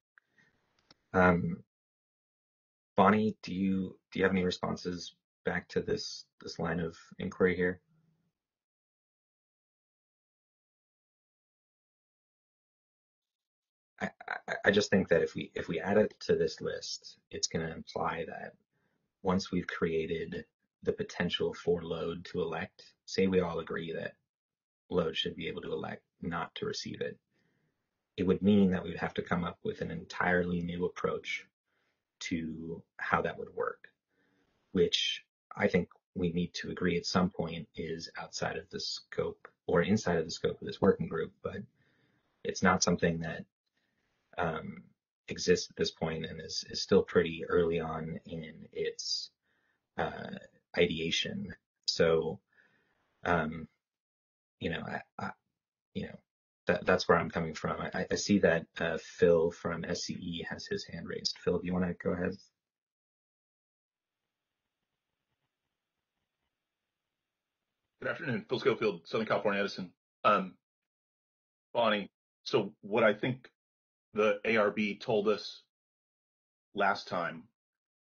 Bonnie, do you have any responses back to this line of inquiry here? I just think that if we add it to this list, it's going to imply that once we've created the potential for load to elect, say we all agree that load should be able to elect not to receive it, it would mean that we would have to come up with an entirely new approach to how that would work, which I think we need to agree at some point is outside of the scope or inside of the scope of this working group, but it's not something that exists at this point and is still pretty early on in its ideation. So, that's where I'm coming from. I see that Phil from SCE has his hand raised. Phil, do you want to go ahead? Good afternoon, Phil Schofield, Southern California Edison. Bonnie, so what I think the ARB told us last time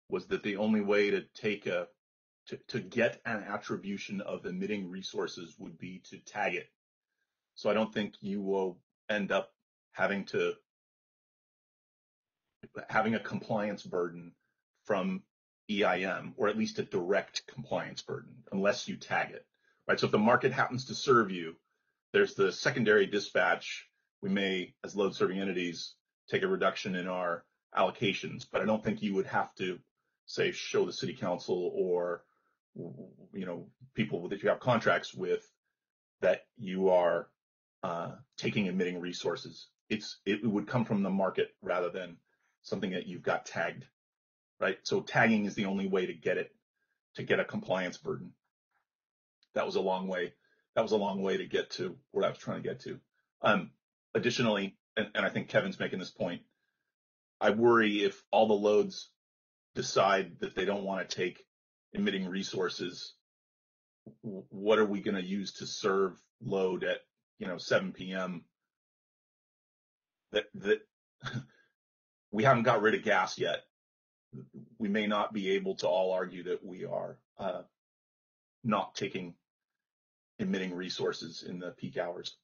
was that the only way to take to get an attribution of emitting resources would be to tag it. So I don't think you will end up having a compliance burden from EIM, or at least a direct compliance burden, unless you tag it, right? So if the market happens to serve you, there's the secondary dispatch. We may, as load serving entities, take a reduction in our allocations, but I don't think you would have to, say, show the city council or, people that you have contracts with that you are taking emitting resources. It would come from the market rather than something that you've got tagged, right? So tagging is the only way to get a compliance burden. That was a long way to get to what I was trying to get to. Additionally, and I think Kevin's making this point, I worry if all the loads decide that they don't want to take emitting resources, what are we going to use to serve load at 7 p.m. that we haven't got rid of gas yet. We may not be able to all argue that we are not taking emitting resources in the peak hours.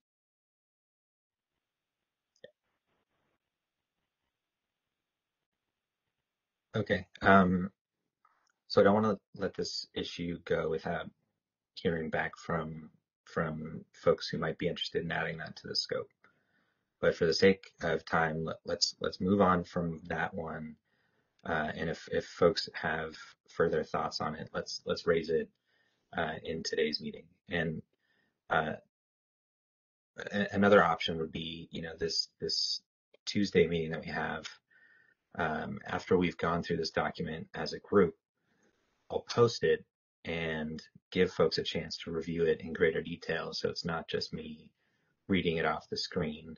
Okay. So I don't want to let this issue go without hearing back from folks who might be interested in adding that to the scope. But for the sake of time, let's move on from that one. And if folks have further thoughts on it, let's raise it in today's meeting. And another option would be, this Tuesday meeting that we have, after we've gone through this document as a group, I'll post it and give folks a chance to review it in greater detail. So it's not just me reading it off the screen.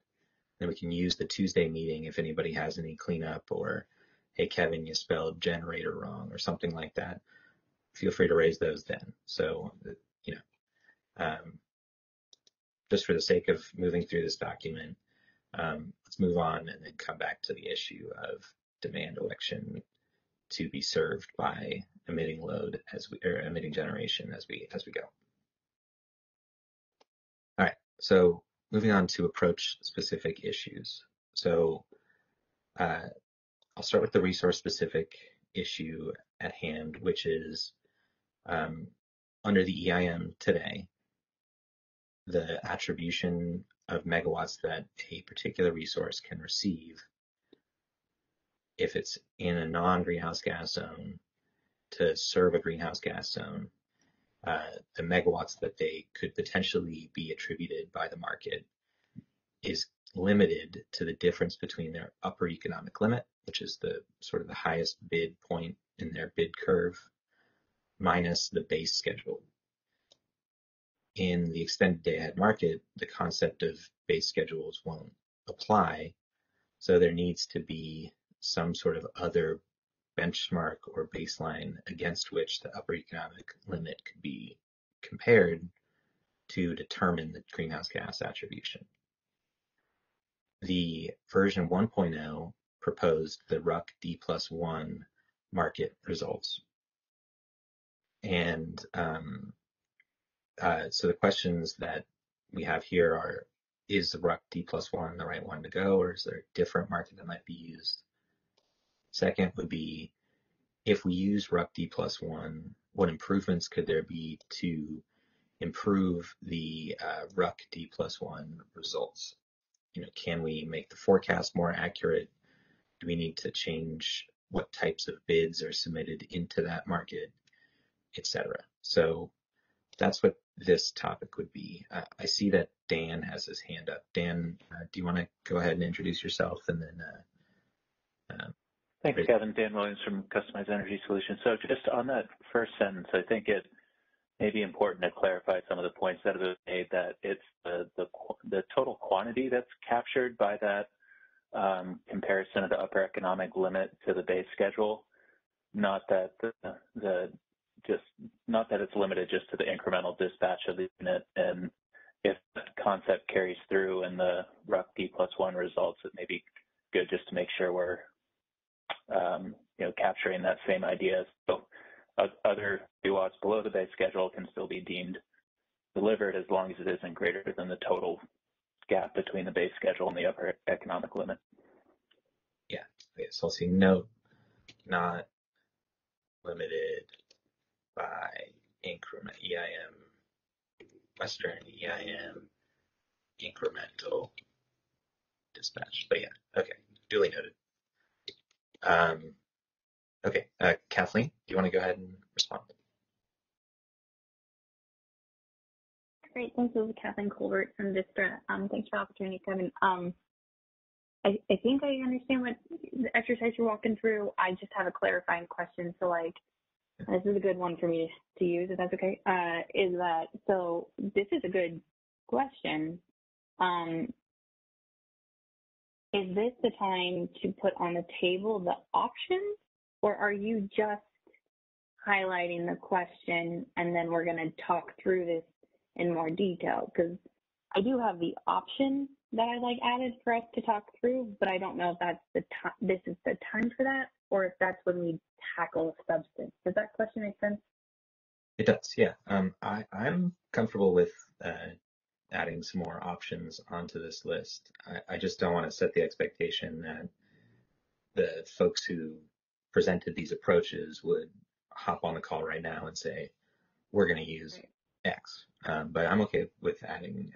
Then we can use the Tuesday meeting if anybody has any cleanup or, hey, Kevin, you spelled generator wrong or something like that. Feel free to raise those then. So, just for the sake of moving through this document, let's move on and then come back to the issue of demand election to be served by emitting load emitting generation as we go. All right, so moving on to approach specific issues. So I'll start with the resource specific issue at hand, which is under the EIM today, the attribution of megawatts that a particular resource can receive if it's in a non-greenhouse gas zone to serve a greenhouse gas zone, the megawatts that they could potentially be attributed by the market is limited to the difference between their upper economic limit, which is the sort of the highest bid point in their bid curve, minus the base schedule. In the extended day ahead market, the concept of base schedules won't apply. So there needs to be some sort of other benchmark or baseline against which the upper economic limit could be compared to determine the greenhouse gas attribution. The version 1.0 proposed the RUC D+1 market results. And so the questions that we have here are, is the RUC D+1 the right one to go, or is there a different market that might be used? Second would be, if we use RUC D+1, what improvements could there be to improve the RUC D+1 results? Can we make the forecast more accurate? Do we need to change what types of bids are submitted into that market, etc.? So that's what this topic would be. I see that Dan has his hand up. Dan, do you want to go ahead and introduce yourself and then? Thanks, Kevin. Dan Williams from Customized Energy Solutions. So just on that first sentence, I think it may be important to clarify some of the points that have been made, that it's the total quantity that's captured by that comparison of the upper economic limit to the base schedule, not that not that it's limited just to the incremental dispatch of the unit. And if that concept carries through in the RUC D+1 results, it may be good just to make sure we're capturing that same idea. So other megawatts below the base schedule can still be deemed delivered as long as it isn't greater than the total gap between the base schedule and the upper economic limit. Yeah, okay, so I'll see note, not limited by increment EIM, Western EIM, incremental dispatch. But yeah, okay, duly noted. Okay, Kathleen, do you want to go ahead and respond? Great, thanks. This is Kathleen Colbert from Vistra. Thanks for the opportunity, Kevin. I think I understand what the exercise you're walking through. I just have a clarifying question. So this is a good one for me to use, if that's okay. So this is a good question. Is this the time to put on the table the options, or are you just highlighting the question and then we're going to talk through this in more detail? Because I do have the option that I'd like added for us to talk through, but I don't know if that's this is the time for that, or if that's when we tackle substance. Does that question make sense? It does, yeah. I'm comfortable with adding some more options onto this list. I just don't want to set the expectation that the folks who presented these approaches would hop on the call right now and say, we're going to use X. But I'm okay with adding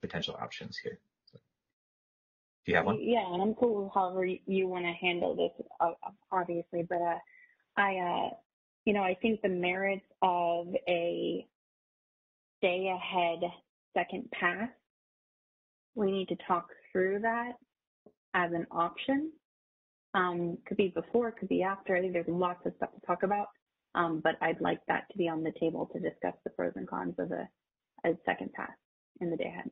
potential options here. So, do you have one? Yeah, and I'm cool however you want to handle this, obviously. But I think the merits of a stay ahead second pass, we need to talk through that as an option. Could be before, could be after. I think there's lots of stuff to talk about. But I'd like that to be on the table to discuss the pros and cons of a second pass in the day ahead.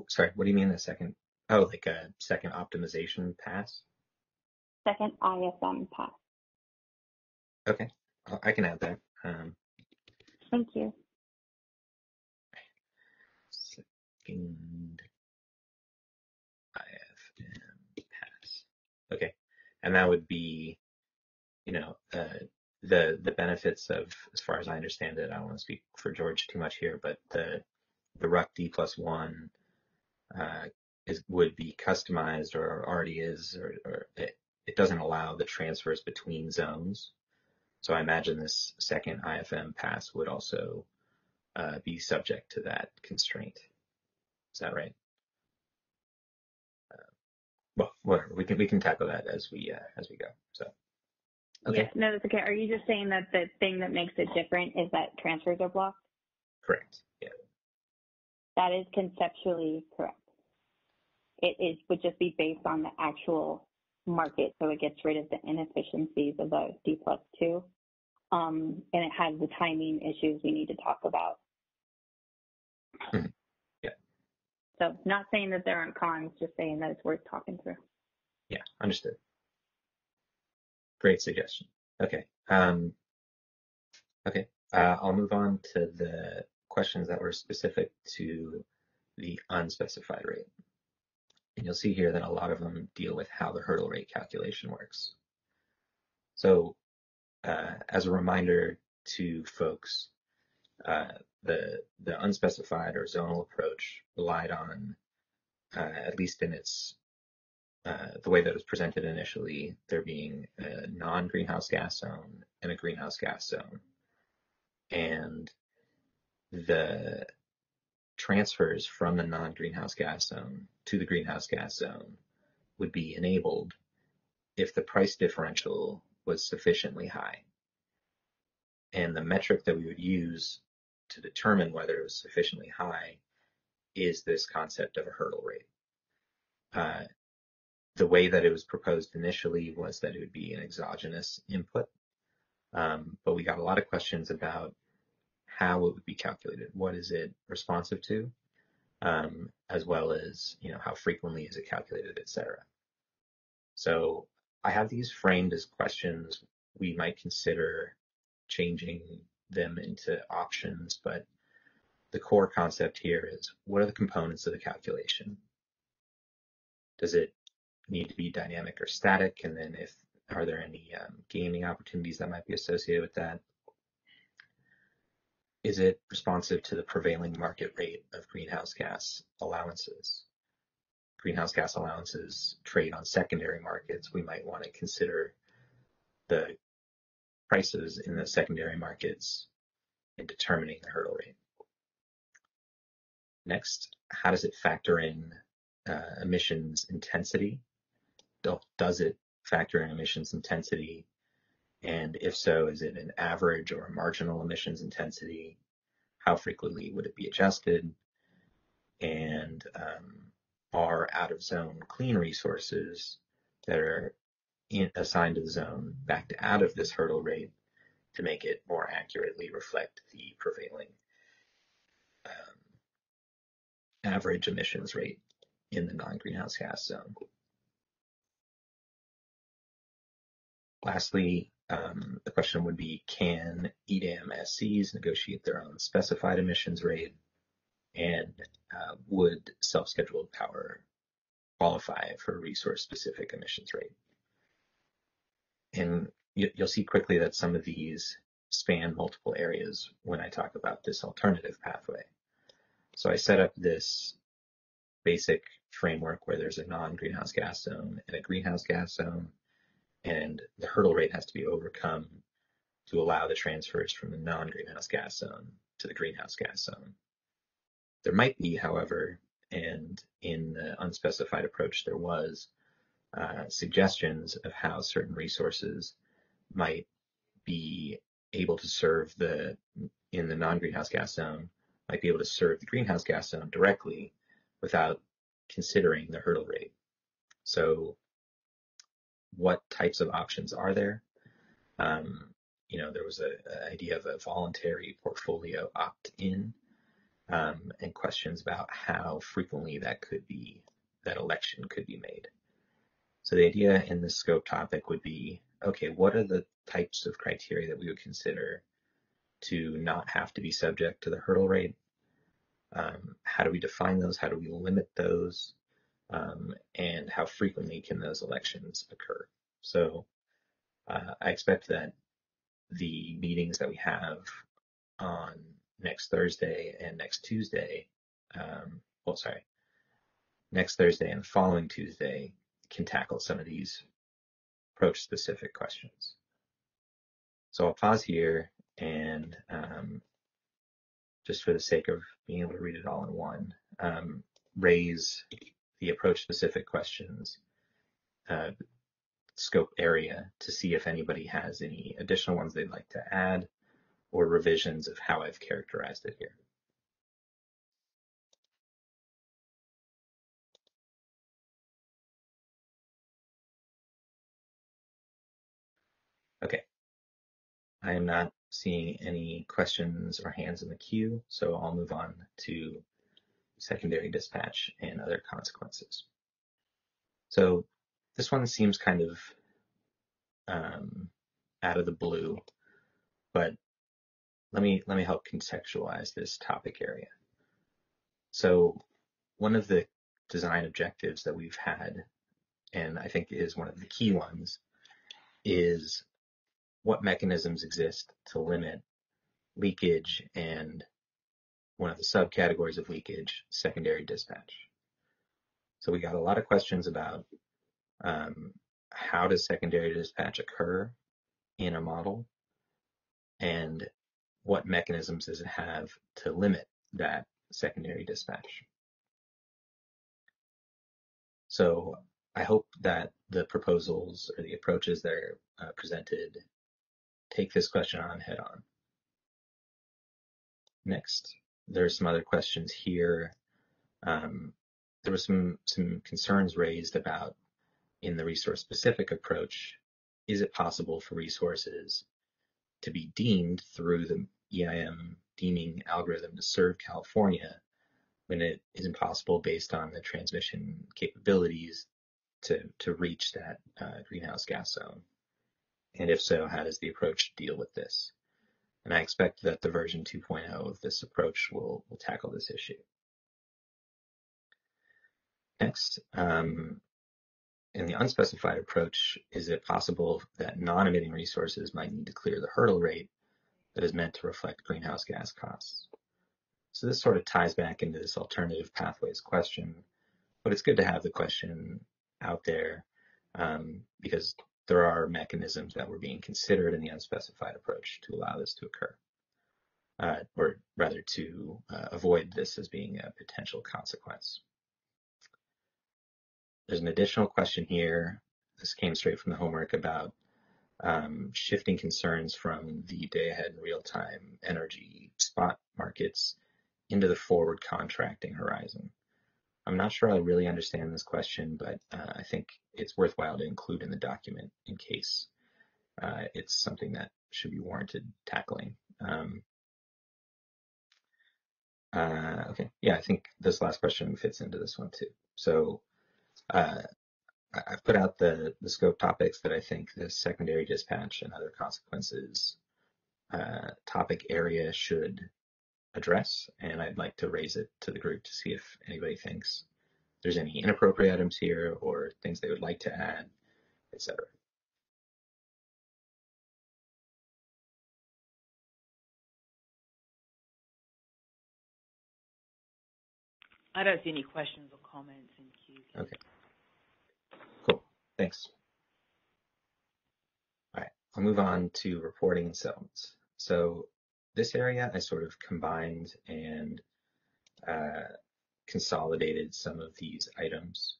Sorry, what do you mean the second? Oh, like a second optimization pass? Second ISM pass. Okay, I can add that. Thank you. Second IFM pass. Okay, and that would be, the benefits of, as far as I understand it, I don't want to speak for George too much here, but the RUC D+1 would be customized, or already is, or it doesn't allow the transfers between zones. So I imagine this second IFM pass would also be subject to that constraint. Is that right? Well, whatever. We can tackle that as we go. So. Okay. Yeah, no, that's okay. Are you just saying that the thing that makes it different is that transfers are blocked? Correct. Yeah. That is conceptually correct. It would just be based on the actual market, so it gets rid of the inefficiencies of the D+2, and it has the timing issues we need to talk about. Yeah. So not saying that there aren't cons, just saying that it's worth talking through. Yeah, understood. Great suggestion. Okay. Okay. I'll move on to the questions that were specific to the unspecified rate. And you'll see here that a lot of them deal with how the hurdle rate calculation works. So as a reminder to folks, the unspecified or zonal approach relied on, at least in its the way that it was presented initially, there being a non-greenhouse gas zone and a greenhouse gas zone. And the transfers from the non-greenhouse gas zone to the greenhouse gas zone would be enabled if the price differential was sufficiently high. And the metric that we would use to determine whether it was sufficiently high is this concept of a hurdle rate. The way that it was proposed initially was that it would be an exogenous input, but we got a lot of questions about how it would be calculated. What is it responsive to, as well as how frequently is it calculated, etc. So I have these framed as questions. We might consider changing them into options, but the core concept here is, what are the components of the calculation? Does it need to be dynamic or static? And then are there any gaming opportunities that might be associated with that? Is it responsive to the prevailing market rate of greenhouse gas allowances? Greenhouse gas allowances trade on secondary markets. We might want to consider the prices in the secondary markets in determining the hurdle rate. Next, how does it factor in emissions intensity? Does it factor in emissions intensity? And if so, is it an average or a marginal emissions intensity? How frequently would it be adjusted? And are out-of-zone clean resources that are assigned to the zone backed out of this hurdle rate to make it more accurately reflect the prevailing average emissions rate in the non-greenhouse gas zone? Lastly, the question would be, can EDAM SCs negotiate their own specified emissions rate? And would self-scheduled power qualify for a resource-specific emissions rate? And you'll see quickly that some of these span multiple areas when I talk about this alternative pathway. So I set up this basic framework where there's a non-greenhouse gas zone and a greenhouse gas zone, and the hurdle rate has to be overcome to allow the transfers from the non-greenhouse gas zone to the greenhouse gas zone. There might be, however, and in the unspecified approach there was, suggestions of how certain resources might be able to serve in the non-greenhouse gas zone, might be able to serve the greenhouse gas zone directly without considering the hurdle rate. So what types of options are there? There was an idea of a voluntary portfolio opt-in, and questions about how frequently that election could be made. So the idea in this scope topic would be, okay, what are the types of criteria that we would consider to not have to be subject to the hurdle rate? How do we define those? How do we limit those? And how frequently can those elections occur? So I expect that the meetings that we have on next Thursday and next Tuesday, next Thursday and the following Tuesday can tackle some of these approach-specific questions. So I'll pause here and just for the sake of being able to read it all in one, raise the approach-specific questions scope area to see if anybody has any additional ones they'd like to add or revisions of how I've characterized it here. Okay, I am not seeing any questions or hands in the queue, so I'll move on to secondary dispatch and other consequences. So this one seems kind of out of the blue, but let me help contextualize this topic area. So one of the design objectives that we've had, and I think is one of the key ones, is what mechanisms exist to limit leakage and one of the subcategories of leakage, secondary dispatch. So we got a lot of questions about how does secondary dispatch occur in a model, and what mechanisms does it have to limit that secondary dispatch. So I hope that the proposals or the approaches that are presented take this question on head on. Next, there's some other questions here. There were some concerns raised about, in the resource-specific approach, is it possible for resources to be deemed through the EIM deeming algorithm to serve California when it is impossible based on the transmission capabilities to reach that greenhouse gas zone? And if so, how does the approach deal with this? And I expect that the version 2.0 of this approach will tackle this issue. Next, in the unspecified approach, is it possible that non-emitting resources might need to clear the hurdle rate that is meant to reflect greenhouse gas costs? So this sort of ties back into this alternative pathways question, but it's good to have the question out there because there are mechanisms that were being considered in the unspecified approach to allow this to occur, or rather to avoid this as being a potential consequence. There's an additional question here. This came straight from the homework about shifting concerns from the day-ahead and real-time energy spot markets into the forward contracting horizon. I'm not sure I really understand this question, but I think it's worthwhile to include in the document in case it's something that should be warranted tackling. Okay, yeah, I think this last question fits into this one too. So I've put out the scope topics that I think the secondary dispatch and other consequences topic area should address, and I'd like to raise it to the group to see if anybody thinks there's any inappropriate items here or things they would like to add, etc. I don't see any questions or comments in queue. Okay. Cool. Thanks. All right. I'll move on to reporting and settlements. So this area I sort of combined and consolidated some of these items,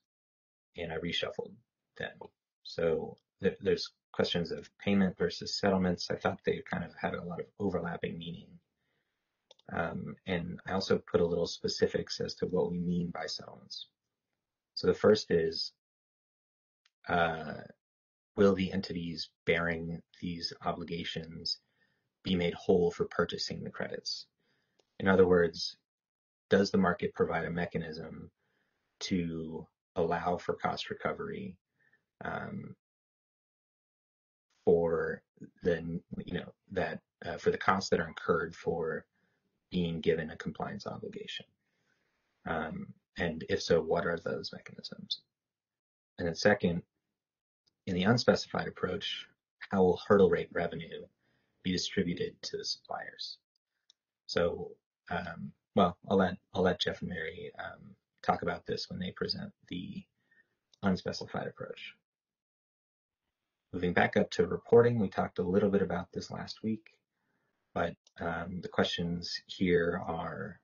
and I reshuffled them. So there's questions of payment versus settlements. I thought they kind of had a lot of overlapping meaning. And I also put a little specifics as to what we mean by settlements. So the first is, will the entities bearing these obligations be made whole for purchasing the credits? In other words, does the market provide a mechanism to allow for cost recovery for the, for the costs that are incurred for being given a compliance obligation? And if so, what are those mechanisms? And then second, in the unspecified approach, how will hurdle rate revenue be distributed to the suppliers? So, well, I'll let Jeff and Mary talk about this when they present the unspecified approach. Moving back up to reporting, we talked a little bit about this last week, but the questions here are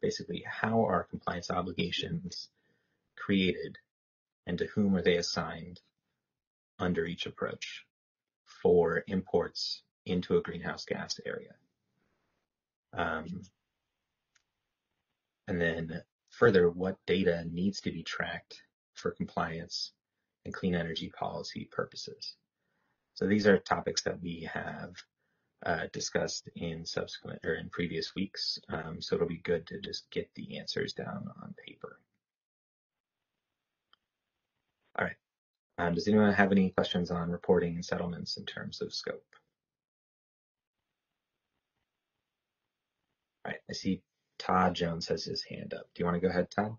basically, how are compliance obligations created and to whom are they assigned under each approach for imports into a greenhouse gas area? And then further, what data needs to be tracked for compliance and clean energy policy purposes? So these are topics that we have discussed in subsequent or in previous weeks. So it'll be good to just get the answers down on paper. All right. Does anyone have any questions on reporting and settlements in terms of scope? All right. I see Todd Jones has his hand up. Do you want to go ahead, Todd?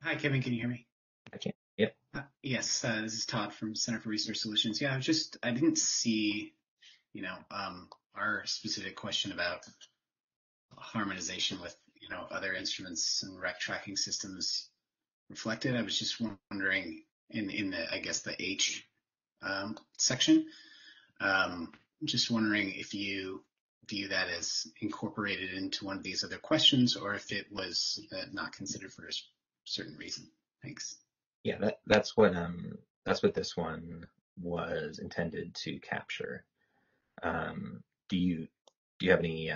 Hi, Kevin. Can you hear me? I can. Yep. Yes, this is Todd from Center for Resource Solutions. Yeah, I didn't see, our specific question about harmonization with, other instruments and rec tracking systems reflected. I was just wondering in the, I guess, the H section, just wondering if you view that as incorporated into one of these other questions or if it was not considered for a certain reason. Thanks. Yeah, that's what this one was intended to capture. Do you have any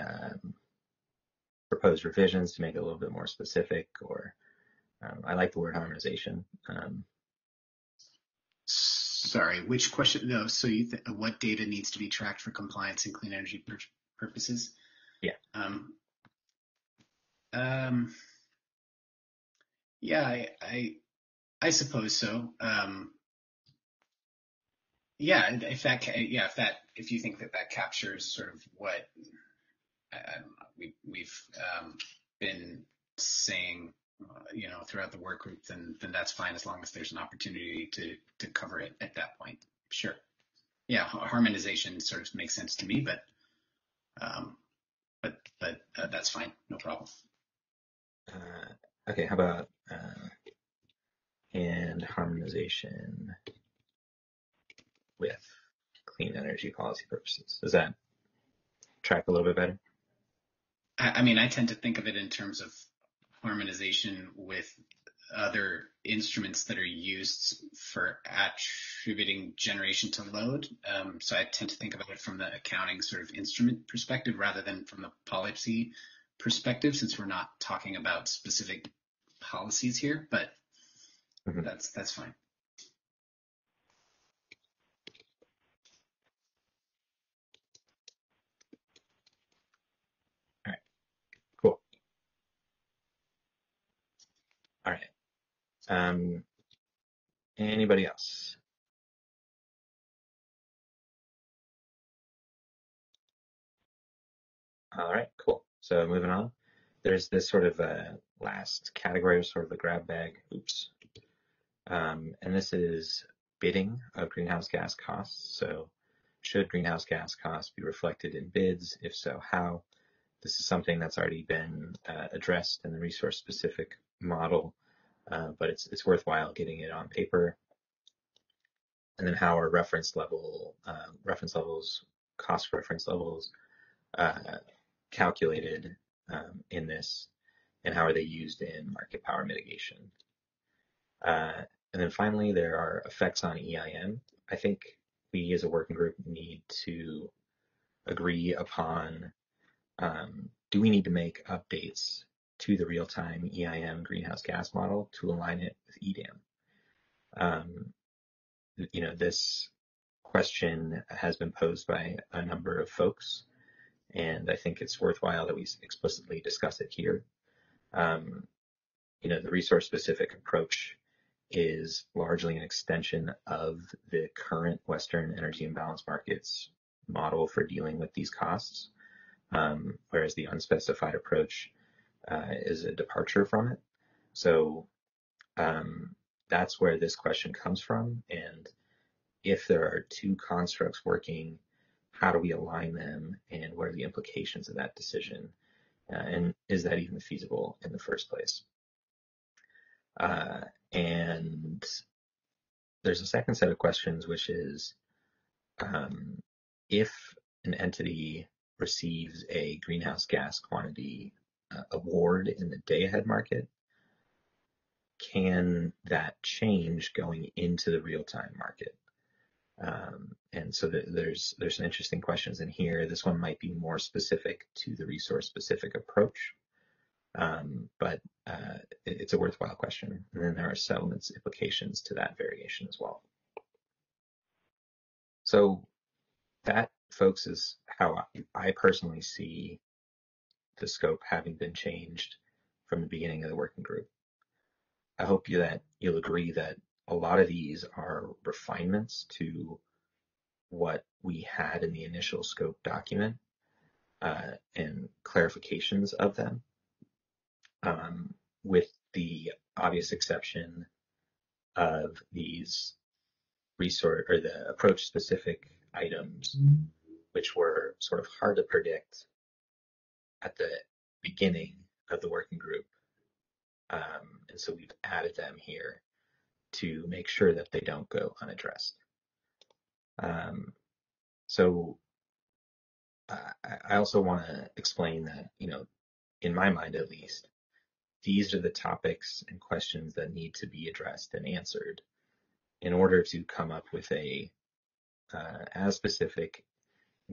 proposed revisions to make it a little bit more specific? Or I like the word harmonization. Sorry, which question? No, so what data needs to be tracked for compliance and clean energy purposes? Yeah. Yeah, I suppose so. Yeah, if you think that captures sort of what we've been saying, throughout the work group, then that's fine as long as there's an opportunity to cover it at that point. Sure. Yeah, harmonization sort of makes sense to me, but that's fine, no problem. Okay, how about and harmonization with clean energy policy purposes? Does that track a little bit better? I mean, I tend to think of it in terms of harmonization with other instruments that are used for attributing generation to load. So I tend to think about it from the accounting sort of instrument perspective rather than from the policy perspective, since we're not talking about specific policies here, but that's fine. All right, cool. All right. Anybody else? All right, cool. So moving on, there's this sort of last category, sort of a grab bag. Oops. And this is bidding of greenhouse gas costs. So should greenhouse gas costs be reflected in bids? If so, how? This is something that's already been addressed in the resource-specific model, but it's worthwhile getting it on paper. And then how are reference levels, cost reference levels calculated in this, and how are they used in market power mitigation? And then finally, there are effects on EIM. I think we as a working group need to agree upon, do we need to make updates to the real-time EIM greenhouse gas model to align it with EDAM? This question has been posed by a number of folks, and I think it's worthwhile that we explicitly discuss it here. The resource-specific approach is largely an extension of the current Western energy imbalance markets model for dealing with these costs, whereas the unspecified approach is a departure from it. So that's where this question comes from. And if there are two constructs working, how do we align them, and what are the implications of that decision? And is that even feasible in the first place? And there's a second set of questions, which is if an entity receives a greenhouse gas quantity award in the day-ahead market, can that change going into the real-time market? And so there's some interesting questions in here. This one might be more specific to the resource-specific approach, but it's a worthwhile question. And then there are settlements implications to that variation as well. So that, folks, is how I personally see the scope having been changed from the beginning of the working group. I hope that you'll agree that a lot of these are refinements to what we had in the initial scope document and clarifications of them, with the obvious exception of these resource or the approach specific items, which were sort of hard to predict at the beginning of the working group. And so we've added them here to make sure that they don't go unaddressed. So I also want to explain that, in my mind at least, these are the topics and questions that need to be addressed and answered in order to come up with a as specific,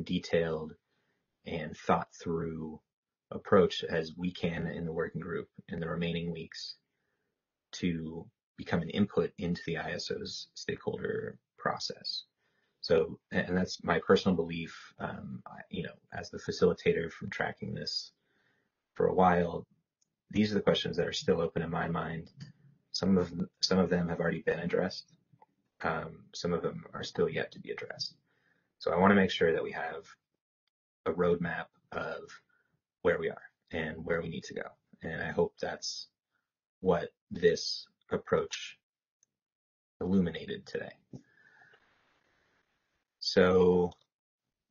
detailed, and thought through approach as we can in the working group in the remaining weeks to become an input into the ISO's stakeholder process. So, and that's my personal belief, as the facilitator from tracking this for a while, these are the questions that are still open in my mind. Some of them have already been addressed. Some of them are still yet to be addressed. So I want to make sure that we have a roadmap of where we are and where we need to go. And I hope that's what this approach illuminated today. So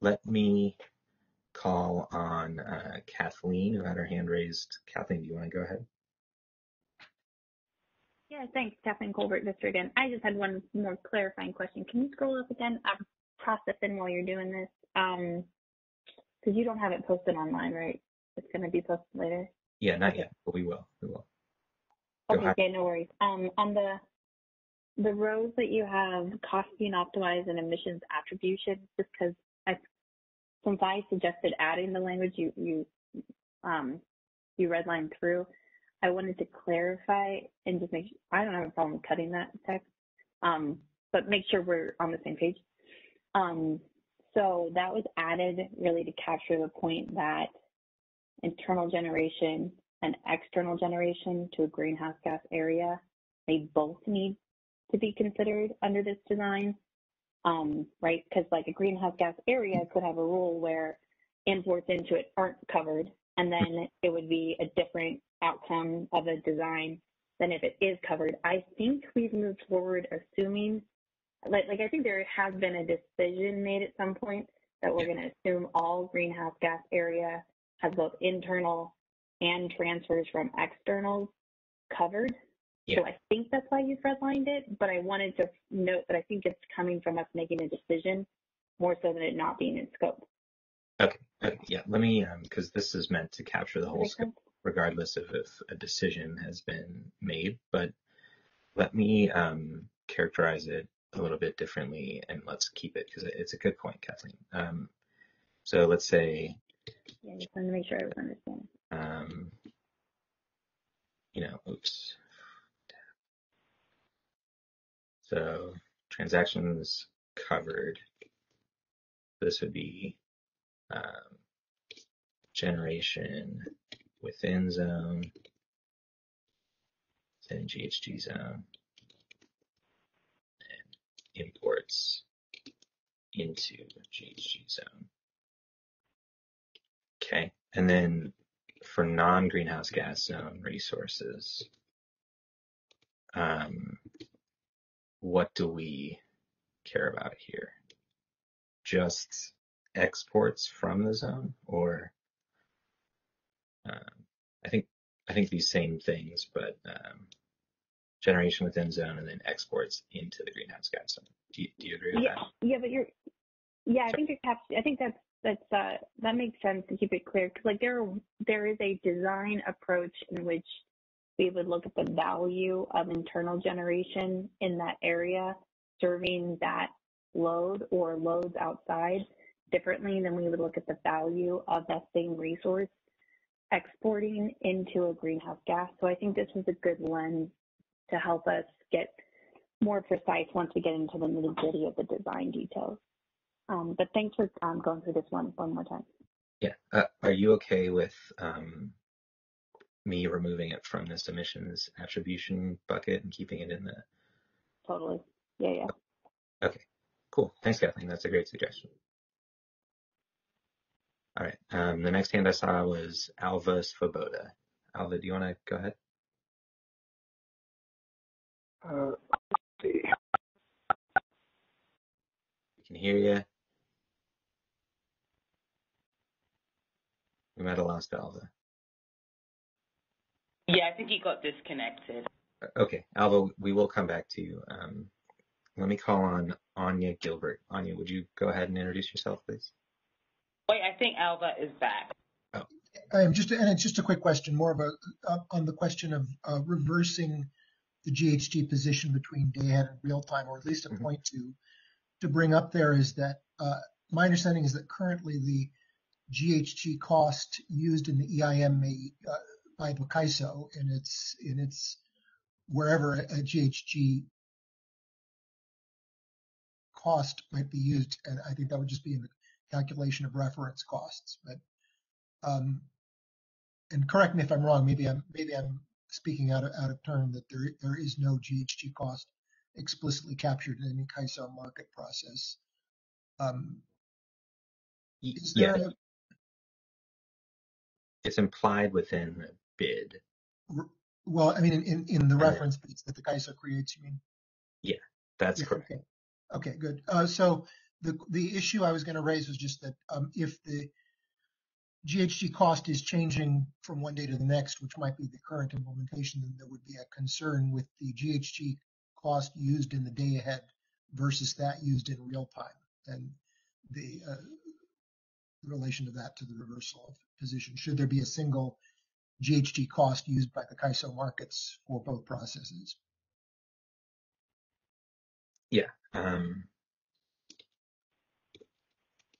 let me call on Kathleen, who had her hand raised. Kathleen, do you want to go ahead? Yeah, thanks, Kathleen Colbert, Vista again. I just had one more clarifying question. Can you scroll up again? I'm processing while you're doing this, because you don't have it posted online, right? It's going to be posted later. Yeah, not yet, but we will. Okay, no worries. On the rows that you have cost being optimized and emissions attribution, just because since I suggested adding the language you redlined through, I wanted to clarify and just make sure, I don't have a problem cutting that text, but make sure we're on the same page. So that was added really to capture the point that internal generation and external generation to a greenhouse gas area, they both need to be considered under this design, right? Because like a greenhouse gas area could have a rule where imports into it aren't covered, and then it would be a different outcome of a design than if it is covered. I think we've moved forward assuming, like I think there has been a decision made at some point that we're going to assume all greenhouse gas area has both internal and transfers from externals covered. Yeah. So I think that's why you've redlined it, but I wanted to note that I think it's coming from us making a decision more so than it not being in scope. Okay. Yeah, let me, because this is meant to capture the whole scope, regardless of if a decision has been made, but let me characterize it a little bit differently, and let's keep it, because it's a good point, Kathleen. So let's say, yeah, just wanted to make sure I was understanding. Oops. So transactions covered. This would be generation within zone, within GHG zone, and imports into GHG zone. Okay, and then for non-greenhouse gas zone resources, what do we care about here? Just exports from the zone, or I think these same things, but generation within zone and then exports into the greenhouse gas zone. Do you agree with that? Yeah, but I think that makes sense to keep it clear, because like there is a design approach in which we would look at the value of internal generation in that area serving that load or loads outside differently than we would look at the value of that same resource exporting into a greenhouse gas. So I think this is a good lens to help us get more precise once we get into the nitty-gritty of the design details. But thanks for going through this one more time. Yeah. Are you okay with me removing it from this emissions attribution bucket and keeping it in the... Totally. Yeah. Okay, cool. Thanks, Kathleen. That's a great suggestion. All right. The next hand I saw was Alva Svoboda. Alva, do you want to go ahead? Let's see. We can hear you. We might have lost Alva. Yeah, I think he got disconnected. Okay, Alva, we will come back to you. Let me call on Anya Gilbert. Anya, would you go ahead and introduce yourself, please? Wait, I think Alva is back. Oh. And it's just a quick question, more of a on the question of reversing the GHG position between day ahead and real time, or at least a point to bring up there is that my understanding is that currently the GHG cost used in the EIM by the CAISO in its wherever a GHG cost might be used, and I think that would just be in the calculation of reference costs. But and correct me if I'm wrong. Maybe I'm speaking out of turn, that there is no GHG cost explicitly captured in any CAISO market process. Is there it's implied within the bid. Well, I mean, in the reference bids that the CAISO creates, you mean? Yeah, that's correct. Okay, good. So the issue I was going to raise was just that if the GHG cost is changing from one day to the next, which might be the current implementation, then there would be a concern with the GHG cost used in the day ahead versus that used in real time, and the relation of that to the reversal of position. Should there be a single GHG cost used by the CAISO markets for both processes? Yeah.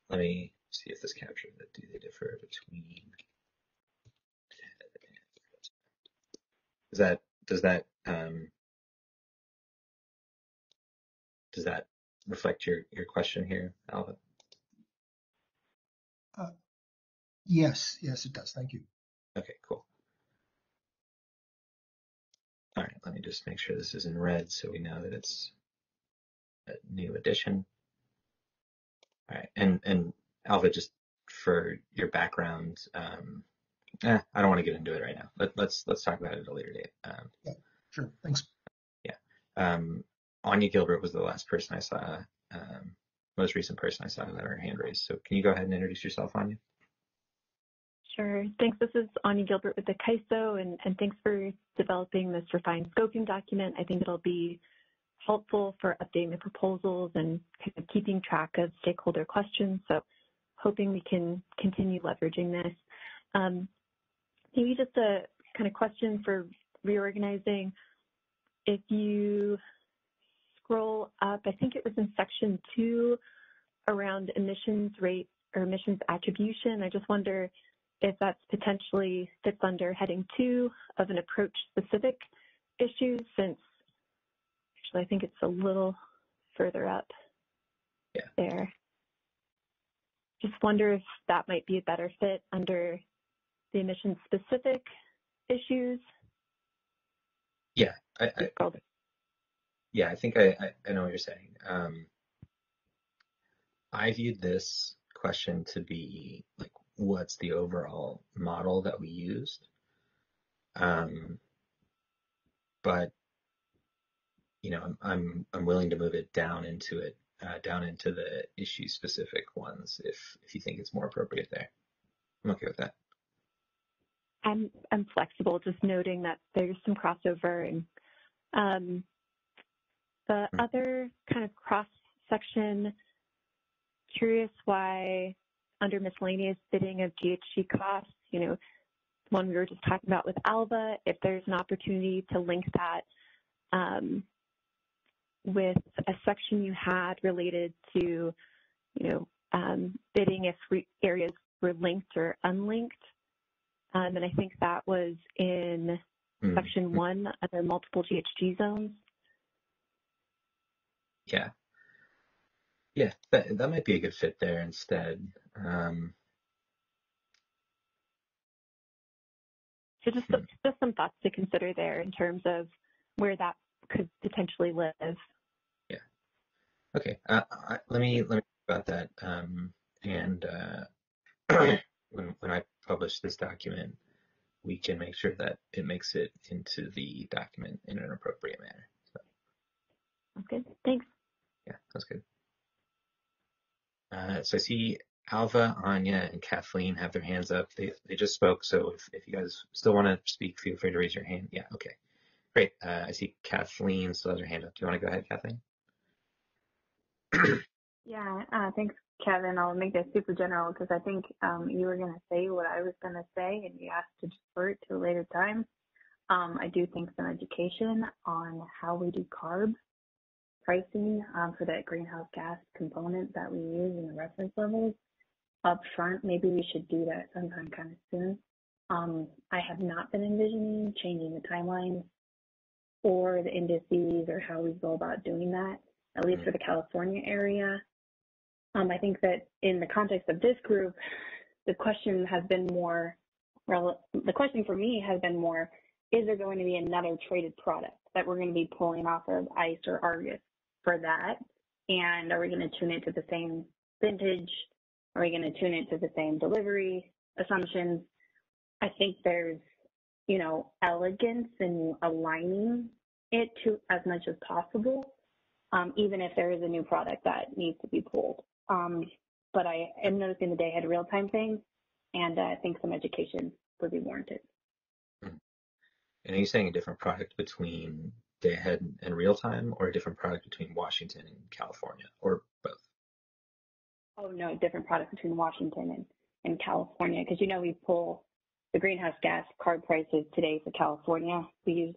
Let me see if this captures it. Do they differ between? Does that reflect your question here, Alva? Yes, it does. Thank you. Okay, cool. All right, let me just make sure this is in red so we know that it's a new addition. All right, and Alva, just for your background, I don't want to get into it right now. Let's talk about it at a later date. Yeah, sure. Thanks. Yeah. Anya Gilbert was the last person I saw, most recent person I saw who had her hand raised. So can you go ahead and introduce yourself, Anya? Sure. Thanks. This is Anya Gilbert with the CAISO, and thanks for developing this refined scoping document. I think it'll be helpful for updating the proposals and kind of keeping track of stakeholder questions. So hoping we can continue leveraging this. Maybe just a kind of question for reorganizing. If you scroll up, I think it was in section 2 around emissions rate or emissions attribution. I just wonder if that's potentially fits under heading 2 of an approach specific issue, since actually I think it's a little further up there. Just wonder if that might be a better fit under the emissions specific issues. Yeah, I think I know what you're saying. I viewed this question to be like, what's the overall model that we used? But you know, I'm willing to move it down into the issue specific ones if you think it's more appropriate there. I'm okay with that. I'm flexible, just noting that there's some crossover, and the other kind of cross section, curious why under miscellaneous bidding of GHG costs, you know, one we were just talking about with Alva, if there's an opportunity to link that with a section you had related to, you know, bidding if areas were linked or unlinked. And I think that was in section 1 under multiple GHG zones. Yeah. Yeah, that might be a good fit there instead. So just some thoughts to consider there in terms of where that could potentially live. Yeah. Okay. Let me think about that. And when I publish this document, we can make sure that it makes it into the document in an appropriate manner. So, Okay, thanks. yeah, that's good. So I see Alva, Anya, and Kathleen have their hands up. They just spoke, so if you guys still want to speak, feel free to raise your hand. Yeah, okay. Great. I see Kathleen still has her hand up. Do you want to go ahead, Kathleen? Yeah, thanks, Kevin. I'll make this super general because I think you were going to say what I was going to say and you asked to defer it to a later time. I do think some education on how we do CARB pricing for that greenhouse gas component that we use in the reference levels up front. Maybe we should do that sometime kind of soon. I have not been envisioning changing the timelines or the indices or how we go about doing that, at least for the California area. I think that in the context of this group, the question has been more, the question for me has been more, is there going to be another traded product that we're going to be pulling off of ICE or Argus for that? And are we going to tune it to the same vintage? Are we going to tune it to the same delivery assumptions? I think there's, elegance in aligning it to as much as possible, even if there is a new product that needs to be pulled. But I am noticing the day-ahead real-time thing, and I think some education would be warranted. And are you saying a different product between day-ahead and real-time, or a different product between Washington and California, or both? Oh, no, different product between Washington and California, because, we pull the greenhouse gas card prices today for California. We use,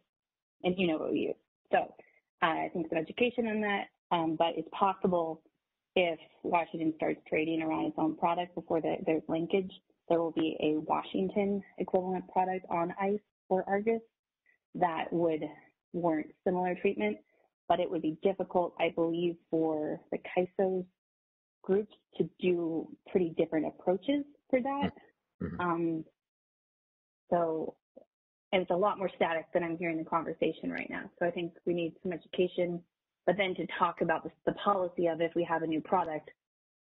and you know what we use. So I think some education on that, but it's possible if Washington starts trading around its own product before there's linkage, there will be a Washington equivalent product on ICE or Argus that would warrant similar treatment, but it would be difficult, I believe, for the CAISO groups to do pretty different approaches for that. Mm-hmm. So it's a lot more static than I'm hearing the conversation right now. So I think we need some education, but then to talk about the policy of if we have a new product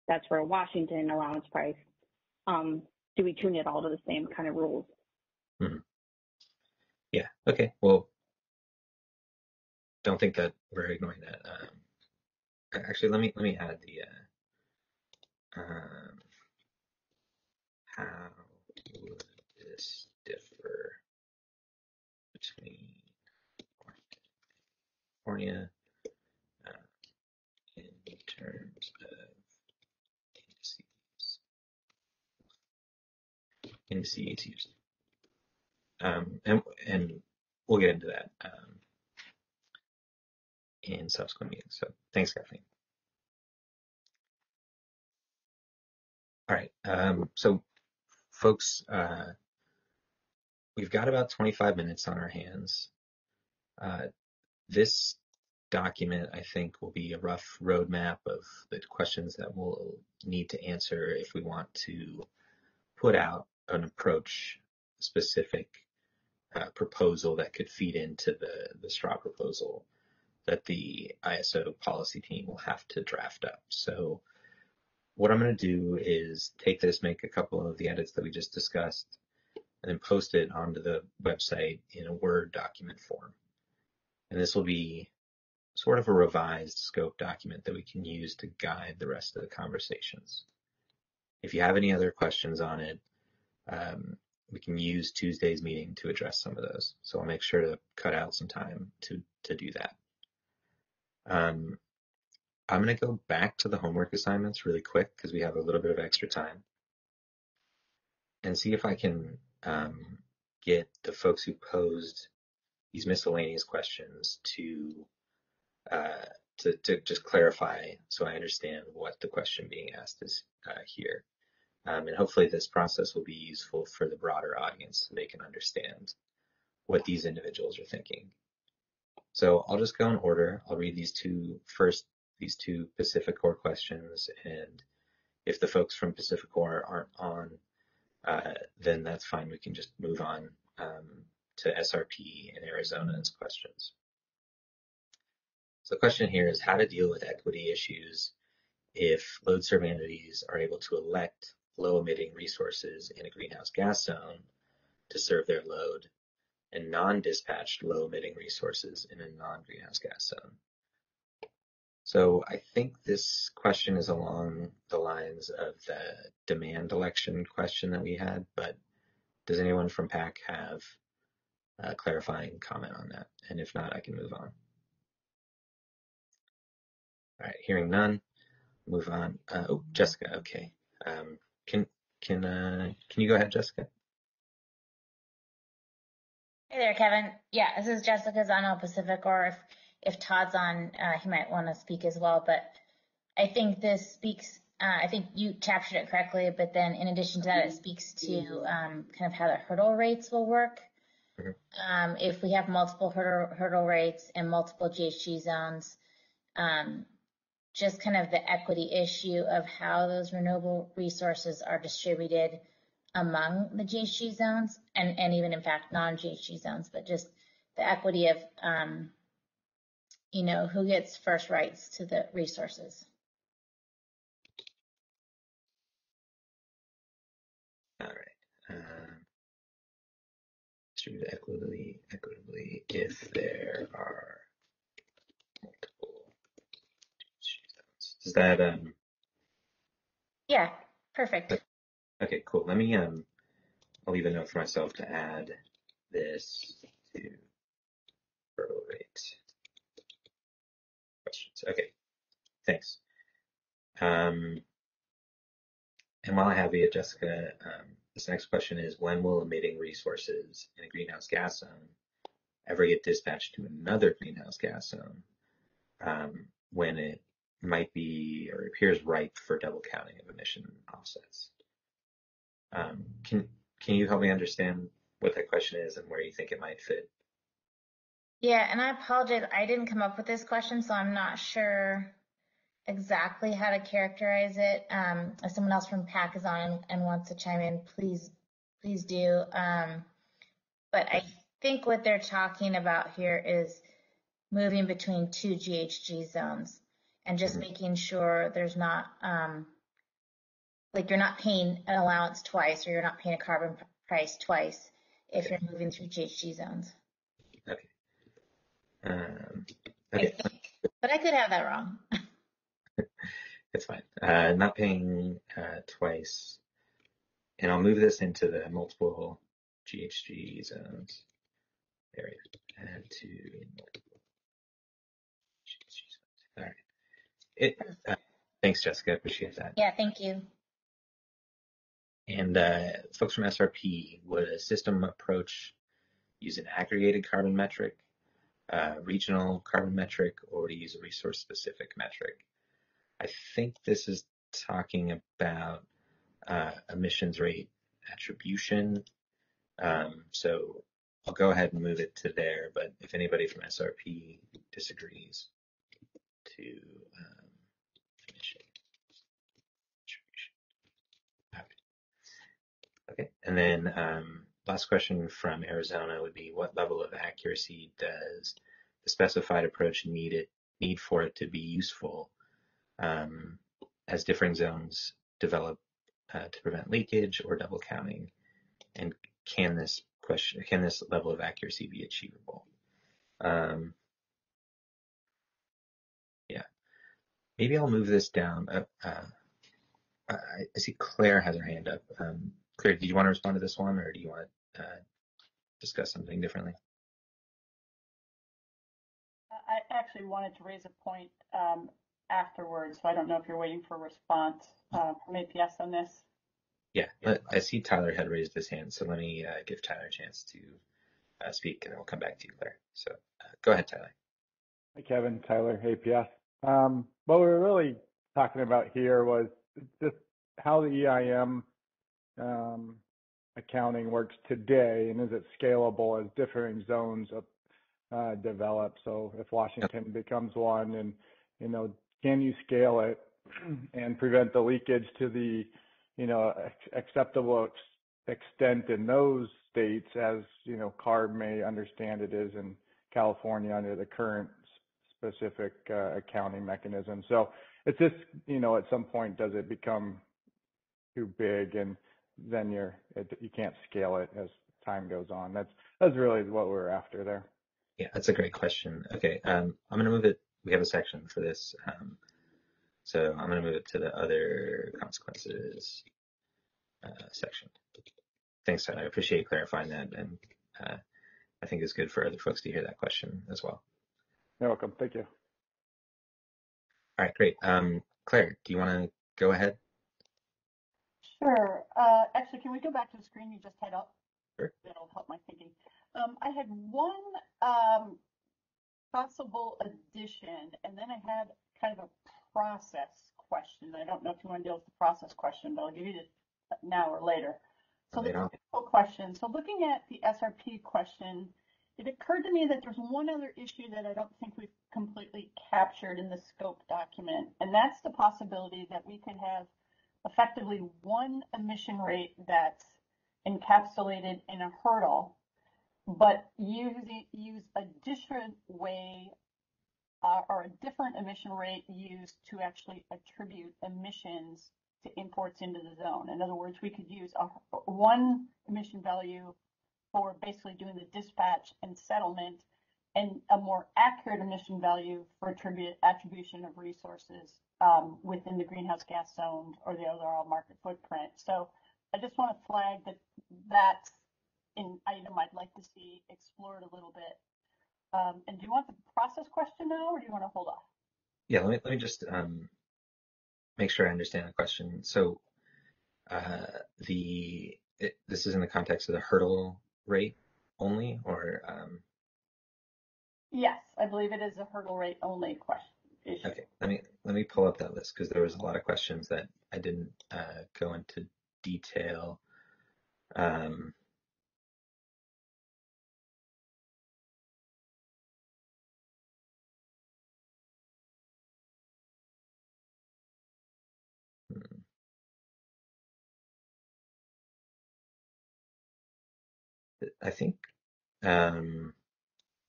that's for a Washington allowance price, do we tune it all to the same kind of rules? Mm-hmm. Yeah. Okay. Well, don't think that we're ignoring that. Actually, let me add the how would this differ between California in terms of indices used? And we'll get into that in subsequent meetings. So thanks, Kathleen. All right. So folks, we've got about 25 minutes on our hands. This document, I think, will be a rough roadmap of the questions that we'll need to answer if we want to put out an approach-specific proposal that could feed into the straw proposal that the ISO policy team will have to draft up. So what I'm going to do is take this, make a couple of the edits that we just discussed, and then post it onto the website in a Word document form. And this will be sort of a revised scope document that we can use to guide the rest of the conversations. If you have any other questions on it, we can use Tuesday's meeting to address some of those. So I'll make sure to cut out some time to do that. I'm going to go back to the homework assignments really quick because we have a little bit of extra time and see if I can get the folks who posed these miscellaneous questions to just clarify so I understand what the question being asked is here. And hopefully this process will be useful for the broader audience so they can understand what these individuals are thinking. So I'll just go in order. I'll read these two first these two Pacificor questions, and if the folks from Pacificor aren't on, then that's fine. We can just move on to SRP and Arizona's questions. So the question here is how to deal with equity issues if load serve entities are able to elect low emitting resources in a greenhouse gas zone to serve their load and non-dispatched low emitting resources in a non-greenhouse gas zone. So I think this question is along the lines of the demand election question that we had, but does anyone from PAC have a clarifying comment on that? And if not, I can move on. All right, hearing none, move on. Oh, Jessica, okay. Can you go ahead, Jessica? Hey there, Kevin. Yeah, this is Jessica Zano Pacific, or if Todd's on, he might want to speak as well. But I think this speaks, I think you captured it correctly, but then in addition to that, it speaks to kind of how the hurdle rates will work. Mm-hmm. If we have multiple hurdle rates and multiple GHG zones, just kind of the equity issue of how those renewable resources are distributed among the GHG zones and even in fact non-GHG zones, but just the equity of who gets first rights to the resources. All right. Distribute equitably if there are multiple GHG zones. Does that Yeah, perfect. Okay, cool. Let me I'll leave a note for myself to add this to hurdle rate questions. Okay, thanks. And while I have you, Jessica, this next question is, when will emitting resources in a greenhouse gas zone ever get dispatched to another greenhouse gas zone when it might be or appears ripe for double counting of emission offsets? Can you help me understand what that question is and where you think it might fit? Yeah, and I apologize, I didn't come up with this question, so I'm not sure exactly how to characterize it. If someone else from PAC is on and wants to chime in, please do. But I think what they're talking about here is moving between two GHG zones and just making sure there's not, like you're not paying an allowance twice or you're not paying a carbon price twice if you're moving through GHG zones. Okay. Okay. But I could have that wrong. It's fine. Not paying twice. And I'll move this into the multiple GHG zones area. Add to multiple GHG zones. All right. Thanks, Jessica. Appreciate that. Yeah, thank you. And folks from SRP, would a system approach use an aggregated carbon metric, regional carbon metric, or to use a resource-specific metric? I think this is talking about emissions rate attribution. So I'll go ahead and move it to there, but if anybody from SRP disagrees, to emission attribution. Okay, and then last question from Arizona would be, what level of accuracy does the specified approach need for it to be useful as different zones develop to prevent leakage or double counting? And can this level of accuracy be achievable? Yeah, maybe I'll move this down. I see Claire has her hand up. Claire, do you want to respond to this one, or do you want to discuss something differently? I actually wanted to raise a point afterwards, so I don't know if you're waiting for a response from APS on this. Yeah, I see Tyler had raised his hand, so let me give Tyler a chance to speak, and then we'll come back to you, Claire. So go ahead, Tyler. Hi, Kevin. Tyler, APS. What we were really talking about here was just how the EIM accounting works today, and is it scalable as differing zones develop? So if Washington becomes one, and can you scale it and prevent the leakage to the, acceptable extent in those states as, CARB may understand it is in California under the current specific accounting mechanism. So it's just, at some point, does it become too big and then you can't scale it as time goes on? That's really what we're after there. Yeah, that's a great question. Okay, I'm going to move it. We have a section for this. So I'm going to move it to the other consequences section. Thanks, Tyler. I appreciate you clarifying that. And I think it's good for other folks to hear that question as well. You're welcome. Thank you. All right, great. Claire, do you want to go ahead? Sure. Actually, can we go back to the screen you just had up? Sure. That'll help my thinking. I had one possible addition, and then I had kind of a process question. I don't know if you want to deal with the process question, but I'll give you it now or later. So the technical question. So looking at the SRP question, it occurred to me that there's one other issue that I don't think we've completely captured in the scope document, and that's the possibility that we could have effectively one emission rate that's encapsulated in a hurdle, but use a different way or a different emission rate used to actually attribute emissions to imports into the zone. In other words, we could use one emission value for basically doing the dispatch and settlement, and a more accurate emission value for attribution of resources within the greenhouse gas zone or the overall market footprint. So I just want to flag that that's an item I'd like to see explored a little bit. And do you want the process question now, or do you want to hold off? Yeah, let me just make sure I understand the question. So this is in the context of the hurdle rate only, or? Yes, I believe it is a hurdle rate only question issue. Okay, let me pull up that list because there was a lot of questions that I didn't go into detail. I think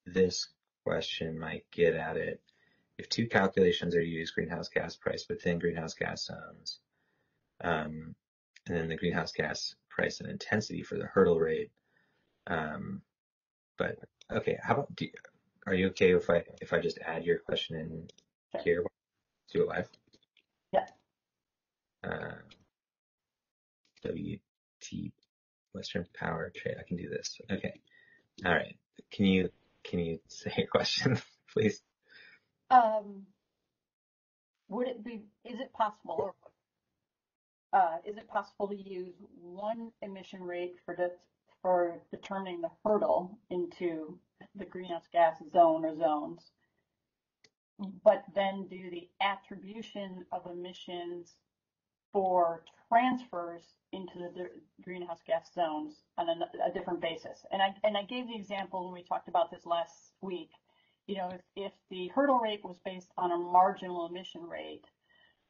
this question might get at it. If two calculations are used, greenhouse gas price within greenhouse gas zones, and then the greenhouse gas price and intensity for the hurdle rate. But okay, how about are you okay if I just add your question in here? Do it live. Yeah. WT Western Power Trade. I can do this. Okay. All right. Can you say your question, please? Is it possible to use one emission rate for determining the hurdle into the greenhouse gas zone or zones, but then do the attribution of emissions for transfers into the greenhouse gas zones on a different basis? And I gave the example when we talked about this last week. If the hurdle rate was based on a marginal emission rate,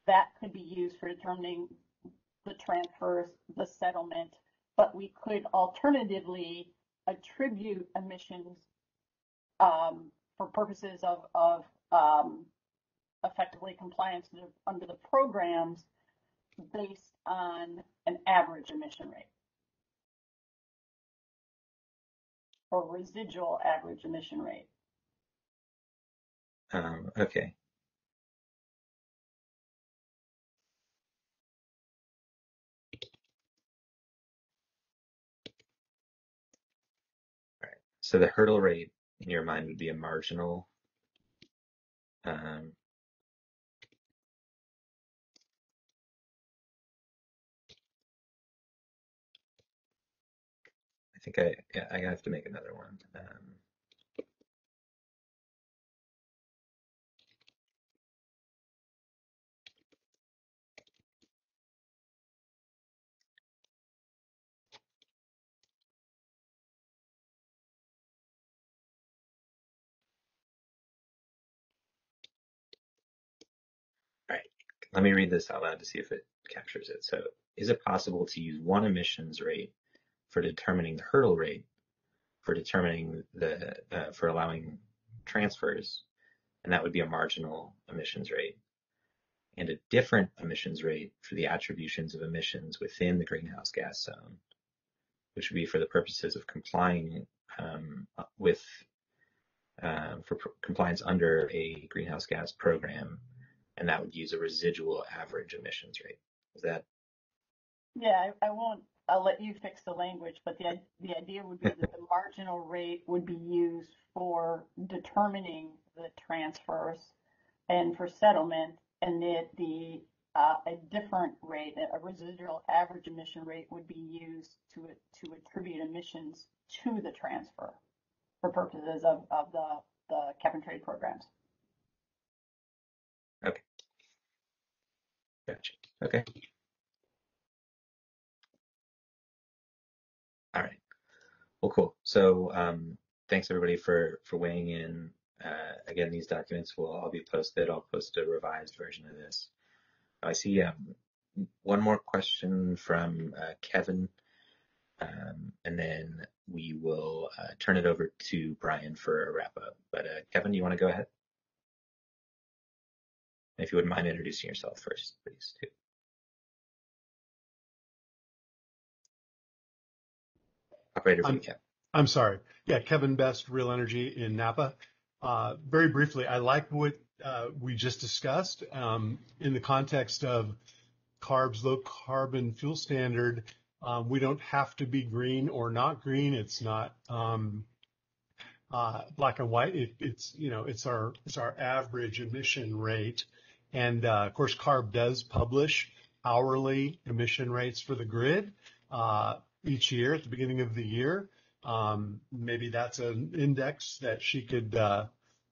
that could be used for determining the transfers, the settlement, but we could alternatively attribute emissions for purposes of effectively compliance under the programs based on an average emission rate or residual average emission rate. Okay. All right. So the hurdle rate in your mind would be a marginal. I think I have to make another one. let me read this out loud to see if it captures it. So is it possible to use one emissions rate for determining the hurdle rate, for determining the, for allowing transfers, and that would be a marginal emissions rate, and a different emissions rate for the attributions of emissions within the greenhouse gas zone, which would be for the purposes of complying with, for compliance under a greenhouse gas program, and that would use a residual average emissions rate. Is that? Yeah, I won't, I'll let you fix the language, but the idea would be that the marginal rate would be used for determining the transfers and for settlement, and that a different rate, a residual average emission rate, would be used to attribute emissions to the transfer for purposes of the cap and trade programs. Okay. Gotcha. Okay. All right. Well, cool. So thanks everybody for weighing in. Again, these documents will all be posted. I'll post a revised version of this. I see one more question from Kevin, and then we will turn it over to Brian for a wrap up. But Kevin, you want to go ahead? If you wouldn't mind introducing yourself first, please, too. Operator for Kevin. I'm sorry. Yeah, Kevin Best, Real Energy in Napa. Very briefly, I like what we just discussed in the context of CARB's low carbon fuel standard. We don't have to be green or not green. It's not black and white. It's our average emission rate. And of course, CARB does publish hourly emission rates for the grid each year at the beginning of the year. Maybe that's an index that she could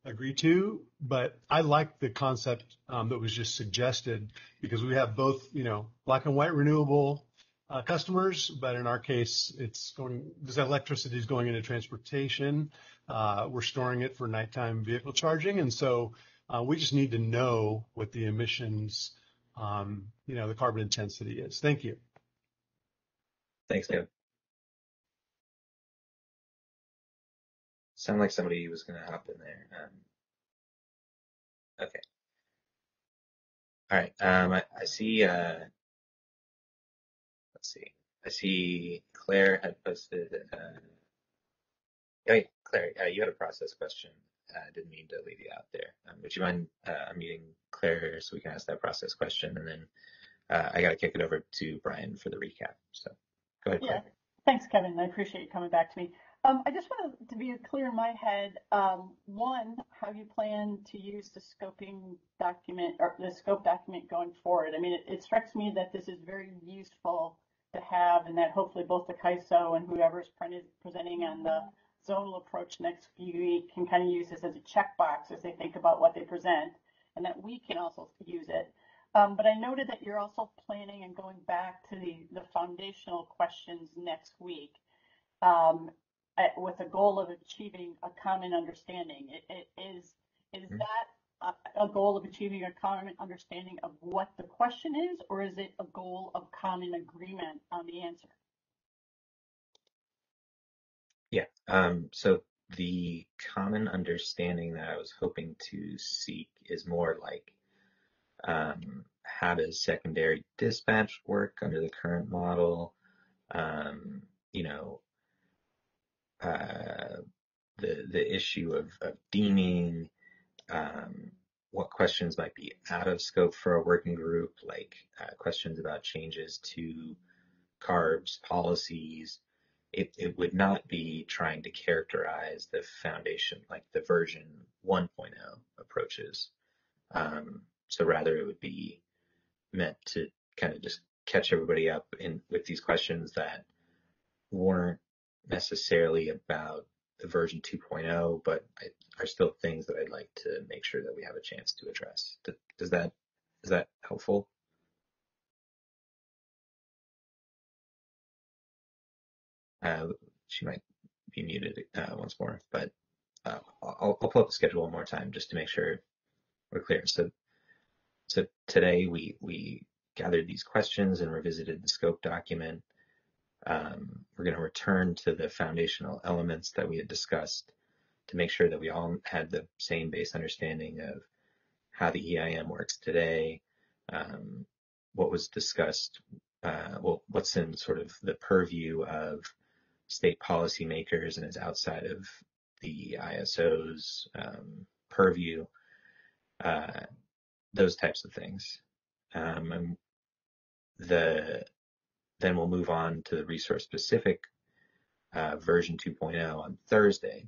agree to, but I like the concept that was just suggested, because we have both, black and white renewable customers, but in our case, this electricity is going into transportation. We're storing it for nighttime vehicle charging, and so we just need to know what the emissions, the carbon intensity is. Thank you. Thanks, Kevin. Sound like somebody was going to hop in there. Okay. All right. I see. Let's see. I see Claire had posted. Hey, Claire, you had a process question. I didn't mean to leave you out there. Would you mind unmuting Claire so we can ask that process question, and then I got to kick it over to Brian for the recap. So go ahead, Claire. Yeah. Thanks, Kevin. I appreciate you coming back to me. I just wanted to be clear in my head, one, how you plan to use the scoping document or the scope document going forward. I mean, it strikes me that this is very useful to have, and that hopefully both the CAISO and whoever's presenting on the zonal approach next week can kind of use this as a checkbox as they think about what they present, and that we can also use it. But I noted that you're also planning and going back to the foundational questions next week. With a goal of achieving a common understanding. Is that a goal of achieving a common understanding of what the question is, or is it a goal of common agreement on the answer? Yeah. So the common understanding that I was hoping to seek is more like how does secondary dispatch work under the current model? The issue of deeming, what questions might be out of scope for a working group, like questions about changes to CARB's policies. It would not be trying to characterize the foundation, like the version 1.0 approaches. So rather it would be meant to kind of just catch everybody up with these questions that weren't necessarily about the version 2.0, but are still things that I'd like to make sure that we have a chance to address. Is that helpful? She might be muted once more, but I'll pull up the schedule one more time just to make sure we're clear. So So today we gathered these questions and revisited the scope document. We're going to return to the foundational elements that we had discussed to make sure that we all had the same base understanding of how the EIM works today, what was discussed, what's in sort of the purview of state policymakers and is outside of the ISO's purview, those types of things. And then we'll move on to the resource-specific version 2.0 on Thursday,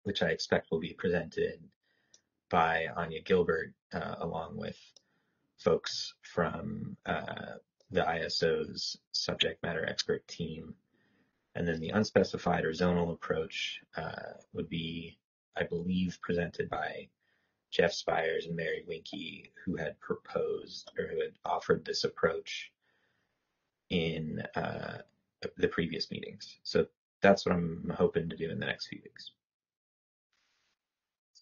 which I expect will be presented by Anya Gilbert, along with folks from the ISO's subject matter expert team. And then the unspecified or zonal approach would be, I believe, presented by Jeff Spires and Mary Winke, who had proposed or who had offered this approach in the previous meetings. So that's what I'm hoping to do in the next few weeks.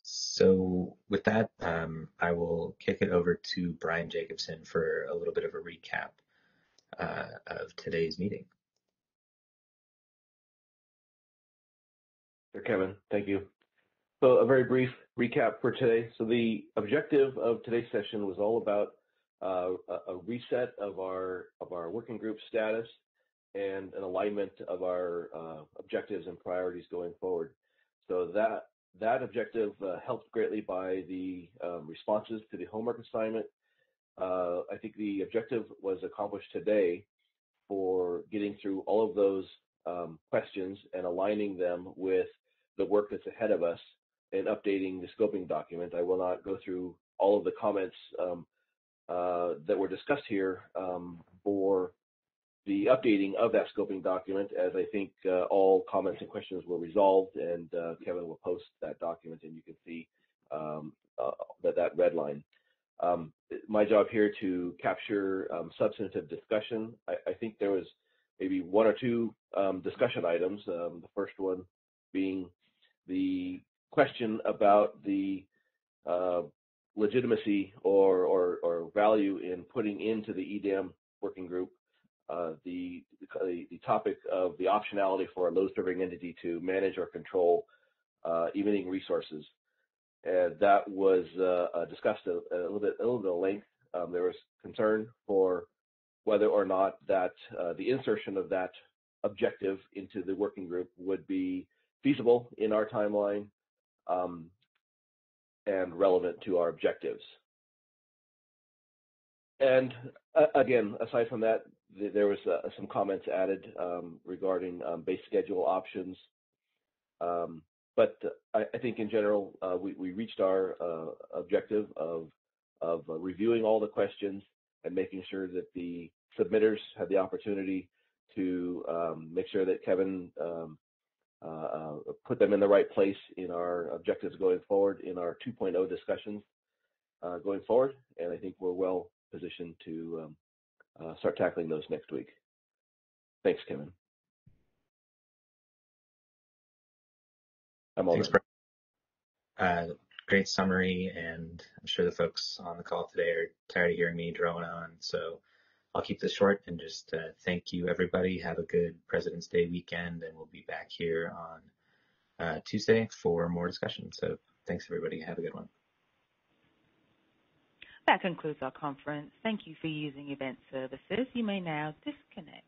So with that, I will kick it over to Brian Jacobson for a little bit of a recap of today's meeting. Sure, Kevin, thank you. So a very brief recap for today. So the objective of today's session was all about a reset of our working group status and an alignment of our objectives and priorities going forward. So that objective helped greatly by the responses to the homework assignment. I think the objective was accomplished today for getting through all of those questions and aligning them with the work that's ahead of us and updating the scoping document. I will not go through all of the comments that were discussed here for the updating of that scoping document, as I think all comments and questions were resolved, and Kevin will post that document and you can see that red line. My job here to capture substantive discussion. I think there was maybe one or two discussion items. The first one being the question about the legitimacy or value in putting into the EDAM working group the topic of the optionality for a load-serving entity to manage or control emitting resources. That was discussed a little bit of length. There was concern for whether or not that the insertion of that objective into the working group would be feasible in our timeline and relevant to our objectives. And again, aside from that, there was some comments added regarding base schedule options. But I think in general, we reached our objective of reviewing all the questions and making sure that the submitters had the opportunity to make sure that Kevin put them in the right place in our objectives going forward, in our 2.0 discussions going forward. And I think we're well positioned to start tackling those next week. Thanks, Kevin. Thanks, great summary, and I'm sure the folks on the call today are tired of hearing me drone on, so I'll keep this short and just thank you, everybody. Have a good President's Day weekend, and we'll be back here on Tuesday for more discussion. So thanks, everybody. Have a good one. That concludes our conference. Thank you for using Event Services. You may now disconnect.